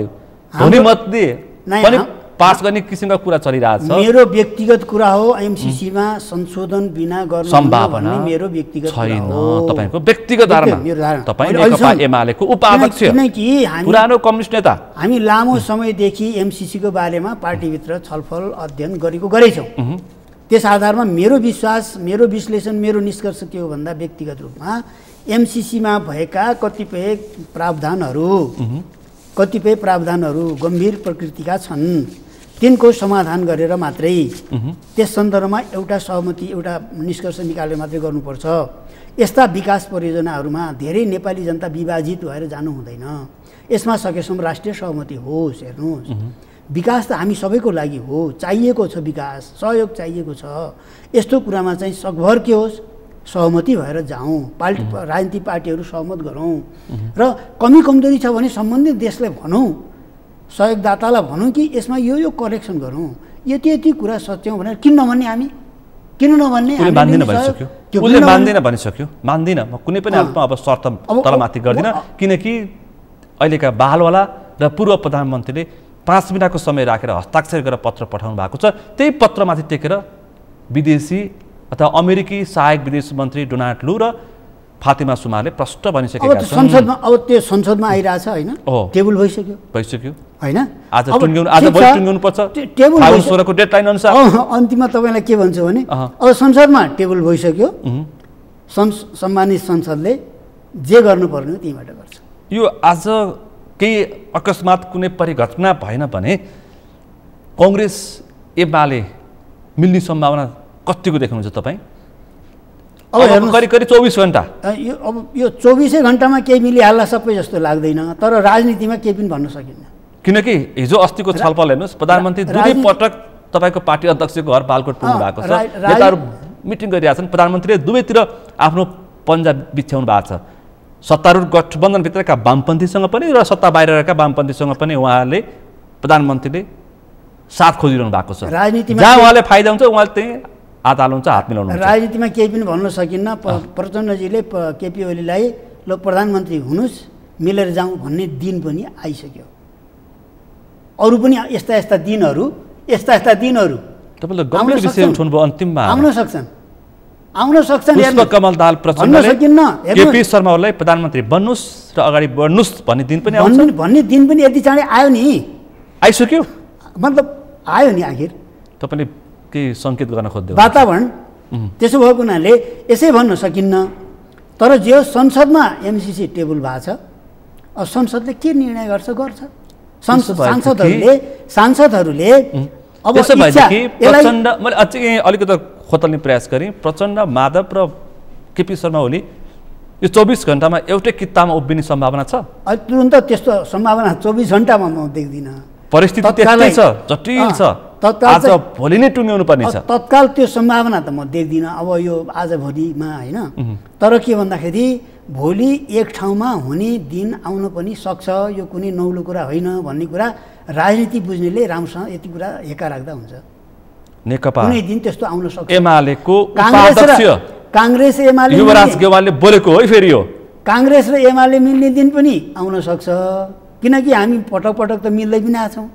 हुने मतले पनि पास गर्ने किसिमका कुरा चलिरहेछ। मेरो व्यक्तिगत कुरा हो, एमसीसीमा संशोधन बिना गर्नु सम्भावना मेरो व्यक्तिगत छैन। तपाईको व्यक्तिगत धारणा, तपाईँ नेकपा एमालेको उपाध्यक्ष, पुरानो कम्युनिस्ट नेता। हामी लामो समयदेखि एमसीसीको बारेमा पार्टीभित्र छलफल अध्ययन गरेछौँ। त्यस आधारमा मेरो विश्वास, मेरो विश्लेषण, मेरो निष्कर्ष के हो भन्दा व्यक्तिगत रूपमा एमसीसीमा भएका कतिपय प्रावधानहरू गम्भीर प्रकृतिका छन्। तिनको समाधान गरेर मात्रै त्यस सन्दर्भमा एउटा सहमति, एउटा निष्कर्ष निकालेर मात्रै गर्नुपर्छ। यस्ता विकास परियोजनाहरूमा धेरै नेपाली जनता विभाजित भएर जानु हुँदैन। यसमा सकेसम्म राष्ट्रिय सहमति होस्। हेर्नुहोस्, विकास त हामी सबैको लागि हो, चाहिएको छ, विकास सहयोग चाहिएको छ। यस्तो कुरामा चाहिँ सकभर के होस्, सहमति भएर जाउँ, राजनीतिक पार्टीहरू सहमत गरौँ र कमी कमजोरी छ भने सम्बन्धित देशलाई भनौँ, सहयोगदातालाई भनौँ कि यसमा यो करेक्सन गरौँ, यति कुरा सच्याउँ भनेर किन नभन्ने? हामी किन नभन्ने? उसले मान्दैन भनिसक्यो। मान्दिनँ म कुनै पनि हालतमा अब शर्त तलमाथि गर्दिनँ, किनकि अहिलेका बालवाला र पूर्व प्रधानमन्त्रीले 5 मिनटको समय राखेर हस्ताक्षर गरेर पत्र पठाउनु भएको छ। त्यही पत्रमाथि टेकेर विदेशी अथवा अमेरिकी सहायक विदेश मन्त्री डोनाल्ड लू र फातिमा सुमारले प्रष्ट भनिसकेका छन्। संसदमा अब त्यो संसदमा आइरहेछ होइन, टेबल भइसक्यो होइन, आज टुङ्ग्याउनु पर्छ टेबल 16 को डेडलाइन अनुसार। अन्तिममा तपाईँलाई के भन्छु भने अब संसदमा टेबल भइसक्यो, सम्मानित संसदले जे गर्नुपर्ने हो त्यहीबाट गर्छ। यो आज केही अकस्मात कुनै परिघटना भएन भने कांग्रेस एमाले मिल्ने सम्भावना कतिको देख्नुहुन्छ तपाईँ? अब करिब 24 घण्टा यो 24 घण्टामा केही मिलिहाल्ला सबै जस्तो लाग्दैन, तर राजनीतिमा केही पनि भन्न सकिन्न। किनकि हिजो अस्तिको छलफल हेर्नुहोस्, प्रधानमन्त्री दुई पटक तपाईँको पार्टी अध्यक्षको घर बालकोट पुग्नु भएको छ, नेताहरू मिटिङ गरिरहेछन्, प्रधानमन्त्रीले दुवैतिर आफ्नो पन्जा बिछ्याउनु भएको छ। सत्तारूढ गठबन्धनभित्रका वामपन्थीसँग पनि र सत्ता बाहिरका वामपन्थीसँग पनि उहाँले प्रधानमन्त्रीले साथ खोजिरहनु भएको छ। राजनीतिमा जहाँ उहाँले फाइदा हुन्छ उहाँले त्यही हात हाल्नुहुन्छ, हात मिलाउनु। राजनीतिमा केही पनि भन्न सकिन्न। प्रचण्डजीले केपी ओलीलाई ल प्रधानमन्त्री हुनुहोस्, मिलेर जाउँ भन्ने दिन पनि आइसक्यो। अरू पनि यस्ता दिनहरू तपाईँले गम्भीर विषय उठाउनुभयो, अन्तिममा आउन सक्छन्। पुष्पकमल दाहाल प्रचण्डले केपी शर्मा ओलीलाई प्रधानमन्त्री बन्नुहोस् र अगाडि बढ्नुहोस् भन्ने दिन पनि आउँछ, भन्ने दिन पनि यति चाँडै आयो नि, आइसक्यो, मतलब आयो नि। आखिर तपाईँले केही सङ्केत गर्न खोज्दै वातावरण त्यसो भएको हुनाले यसै भन्न सकिन्न। तर जे संसदमा एमसीसी टेबल भएको छ, अब संसदले के निर्णय गर्छ सांसदहरूले अब प्रचण्ड, मैले अझै अलिकति खोतल्ने प्रयास गरेँ, प्रचण्ड, माधव र केपी शर्मा ओली यो 24 घण्टामा एउटै किताबमा उभिने सम्भावना छ? तुरन्त त्यस्तो सम्भावना 24 घण्टामा म देख्दिनँ। परिस्थिति त्यस्तै छ, जटिल छ। आज भोलि नै टुङ्ग्याउनु पर्ने छ। तत्काल त्यो सम्भावना त म देख्दिनँ अब यो आजभोलिमा होइन। तर के भन्दाखेरि भोलि एक ठाउँमा हुने दिन आउन पनि सक्छ, यो कुनै नौलो कुरा होइन भन्ने कुरा राजनीति बुझ्नेले राम्रोसँग यति कुरा हेका राख्दा हुन्छ। नेकपा कुनै दिन त्यस्तो आउन सक्छ। एमालेको उपाध्यक्ष काङ्ग्रेस एमाले युवराज गेवालले बोलेको हो फेरि यो काङ्ग्रेस र एमाले मिल्ने दिन पनि आउन सक्छ, किनकि हामी पटक पटक त मिल्दै पनि आएको छौँ।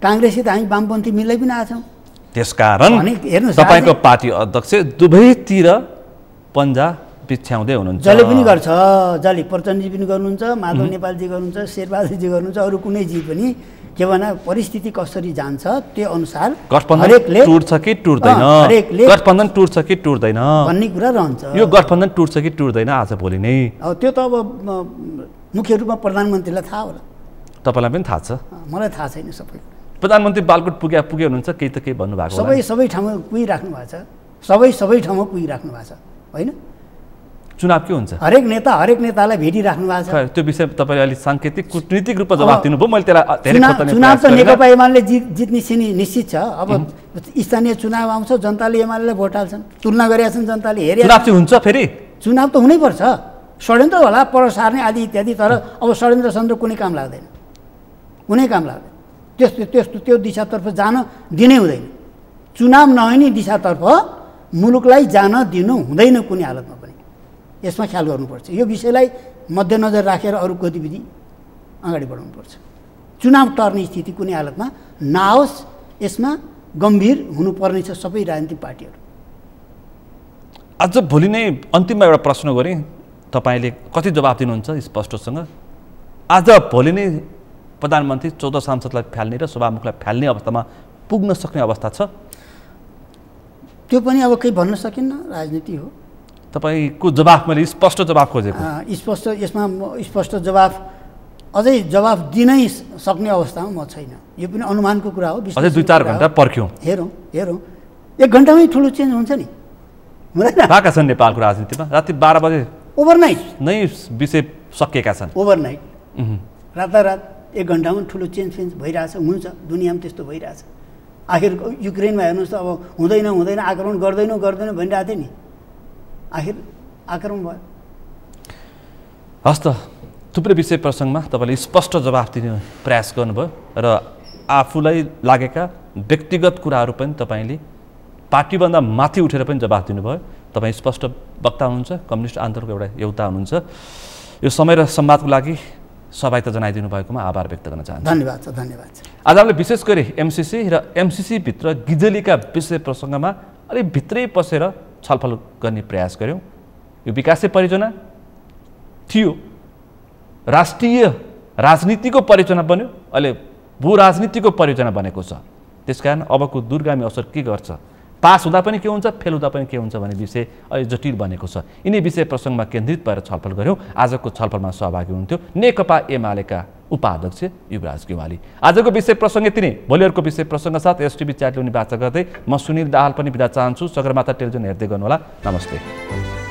काङ्ग्रेससित हामी वामपन्थी मिल्दै पनि आएको छौँ। त्यसकारण तपाईँको पार्टी अध्यक्ष दुवैतिर पन्जा बिछ्याउँदै हुनुहुन्छ। जसले पनि गर्छ, जसले प्रचण्डजी पनि गर्नुहुन्छ, माधव नेपालजी गर्नुहुन्छ, शेरबहादुरजी गर्नुहुन्छ, अरू कुनै जी पनि के भन परिस्थिति कसरी जान्छ त्यो अनुसार गठबन्धन टुट्छ कि टुट्दैन, गठबन्धन टुट्छ कि टुट्दैन भन्ने कुरा रहन्छ। यो गठबन्धन टुट्छ कि टुट्दैन आज भोलि नै त्यो त अब मुख्य रूपमा प्रधानमन्त्रीलाई थाहा होला। तपाईँलाई पनि थाहा छ? मलाई थाहा छैन सबै। प्रधानमन्त्री बालकोट पुगे हुनुहुन्छ, केही त केही भन्नुभएको होला। सबै ठाउँमा पुगिराख्नु भएको छ, सबै ठाउँमा पुगिराख्नु भएको छ होइन। चुनाव के हुन्छ? हरेक नेतालाई भेटिराख्नु भएको छ। त्यो विषय तपाईँले अलिक साङ्केतिक कूटनीतिक रूपमा जवाफ दिनुभयो। मैले त्यसलाई चुनाव त नेकपा एमाले जित्ने निश्चित छ। अब स्थानीय चुनाव आउँछ, जनताले एमालेलाई भोट हाल्छन्, तुलना गरेका छन् जनताले हेरे। चुनाव चाहिँ हुन्छ फेरि? चुनाव त हुनैपर्छ, षड्यन्त्र होला, पर सार्ने आदि इत्यादि। तर अब षड्यन्त्र कुनै काम लाग्दैन, कुनै काम लाग्दैन। त्यो दिशातर्फ जान दिनै हुँदैन। चुनाव नहुने दिशातर्फ मुलुकलाई जान दिनु हुँदैन कुनै हालतमा पनि। यसमा ख्याल गर्नुपर्छ। यो विषयलाई मध्यनजर राखेर अरू गतिविधि अगाडि बढाउनुपर्छ। चुनाव टर्ने स्थिति कुनै हालतमा नआओस्, यसमा गम्भीर हुनुपर्ने छ सबै राजनीतिक पार्टीहरू। आज भोलि नै अन्तिममा एउटा प्रश्न गरेँ, तपाईँले कति जवाफ दिनुहुन्छ स्पष्टसँग? आज भोलि नै प्रधानमन्त्री 14 सांसदलाई फाल्ने र सभामुखलाई फाल्ने अवस्थामा पुग्न सक्ने अवस्था छ? त्यो पनि अब केही भन्न सकिन्न, राजनीति हो। तपाईँको जवाफ मैले स्पष्ट जवाफ खोजेको। यसमा स्पष्ट जवाफ अझै जवाफ दिनै सक्ने अवस्थामा म छैन। यो पनि अनुमानको कुरा हो। अझै 2-4 घन्टा पर्ख्यौँ, हेरौँ। 1 घन्टामै ठुलो चेन्ज हुन्छ नि, हुँदैन? कहाँका छन् नेपालको राजनीतिमा? राति 12 बजे ओभरनाइट नै विषय सकिएका छन्। ओभरनाइट रातारात 1 घन्टामा ठुलो चेन्ज भइरहेछ, हुन्छ। दुनियाँमा त्यस्तो भइरहेछ। आखिर युक्रेनमा हेर्नुहोस् त, अब हुँदैन आक्रमण गर्दैन भनिरहेको थियो नि, आखिर आक्रमण भयो। हस् त, थुप्रै विषय प्रसङ्गमा तपाईँले स्पष्ट जवाफ दिने प्रयास गर्नुभयो र आफूलाई लागेका व्यक्तिगत कुराहरू पनि तपाईँले पार्टीभन्दा माथि उठेर पनि जवाफ दिनुभयो। तपाईँ स्पष्ट वक्ता हुनुहुन्छ, कम्युनिस्ट आन्दोलनको एउटा योद्धा हुनुहुन्छ। यो समय र संवादको लागि सहभागिता जनाइदिनु भएकोमा आभार व्यक्त गर्न चाहन्छु। धन्यवाद छ, धन्यवाद छ। आज हामीले विशेष गरी एमसिसी र एमसिसीभित्र गिजलीका विषय प्रसङ्गमा अलिक भित्रै पसेर छलफल गर्ने प्रयास गऱ्यौँ। यो विकासे परियोजना थियो, राष्ट्रिय राजनीतिको परियोजना बन्यो, अहिले भू राजनीतिको परियोजना बनेको छ। त्यसकारण अबको दूरगामी असर के गर्छ, पास हुँदा पनि के हुन्छ, फेल हुँदा पनि के हुन्छ भन्ने विषय अहिले जटिल बनेको छ। यिनै विषय प्रसङ्गमा केन्द्रित भएर छलफल गऱ्यौँ। आजको छलफलमा सहभागी हुनुहुन्थ्यो नेकपा एमालेका उपाध्यक्ष युवराज गेवाली। आजको विषय प्रसङ्ग यति नै। भोलिहरूको विषय प्रसङ्ग साथ एसटिभी च्याटले उनी वाचा गर्दै म सुनिल दाहाल पनि बिदा चाहन्छु। सगरमाथा टेलिभिजन हेर्दै गर्नुहोला। नमस्ते।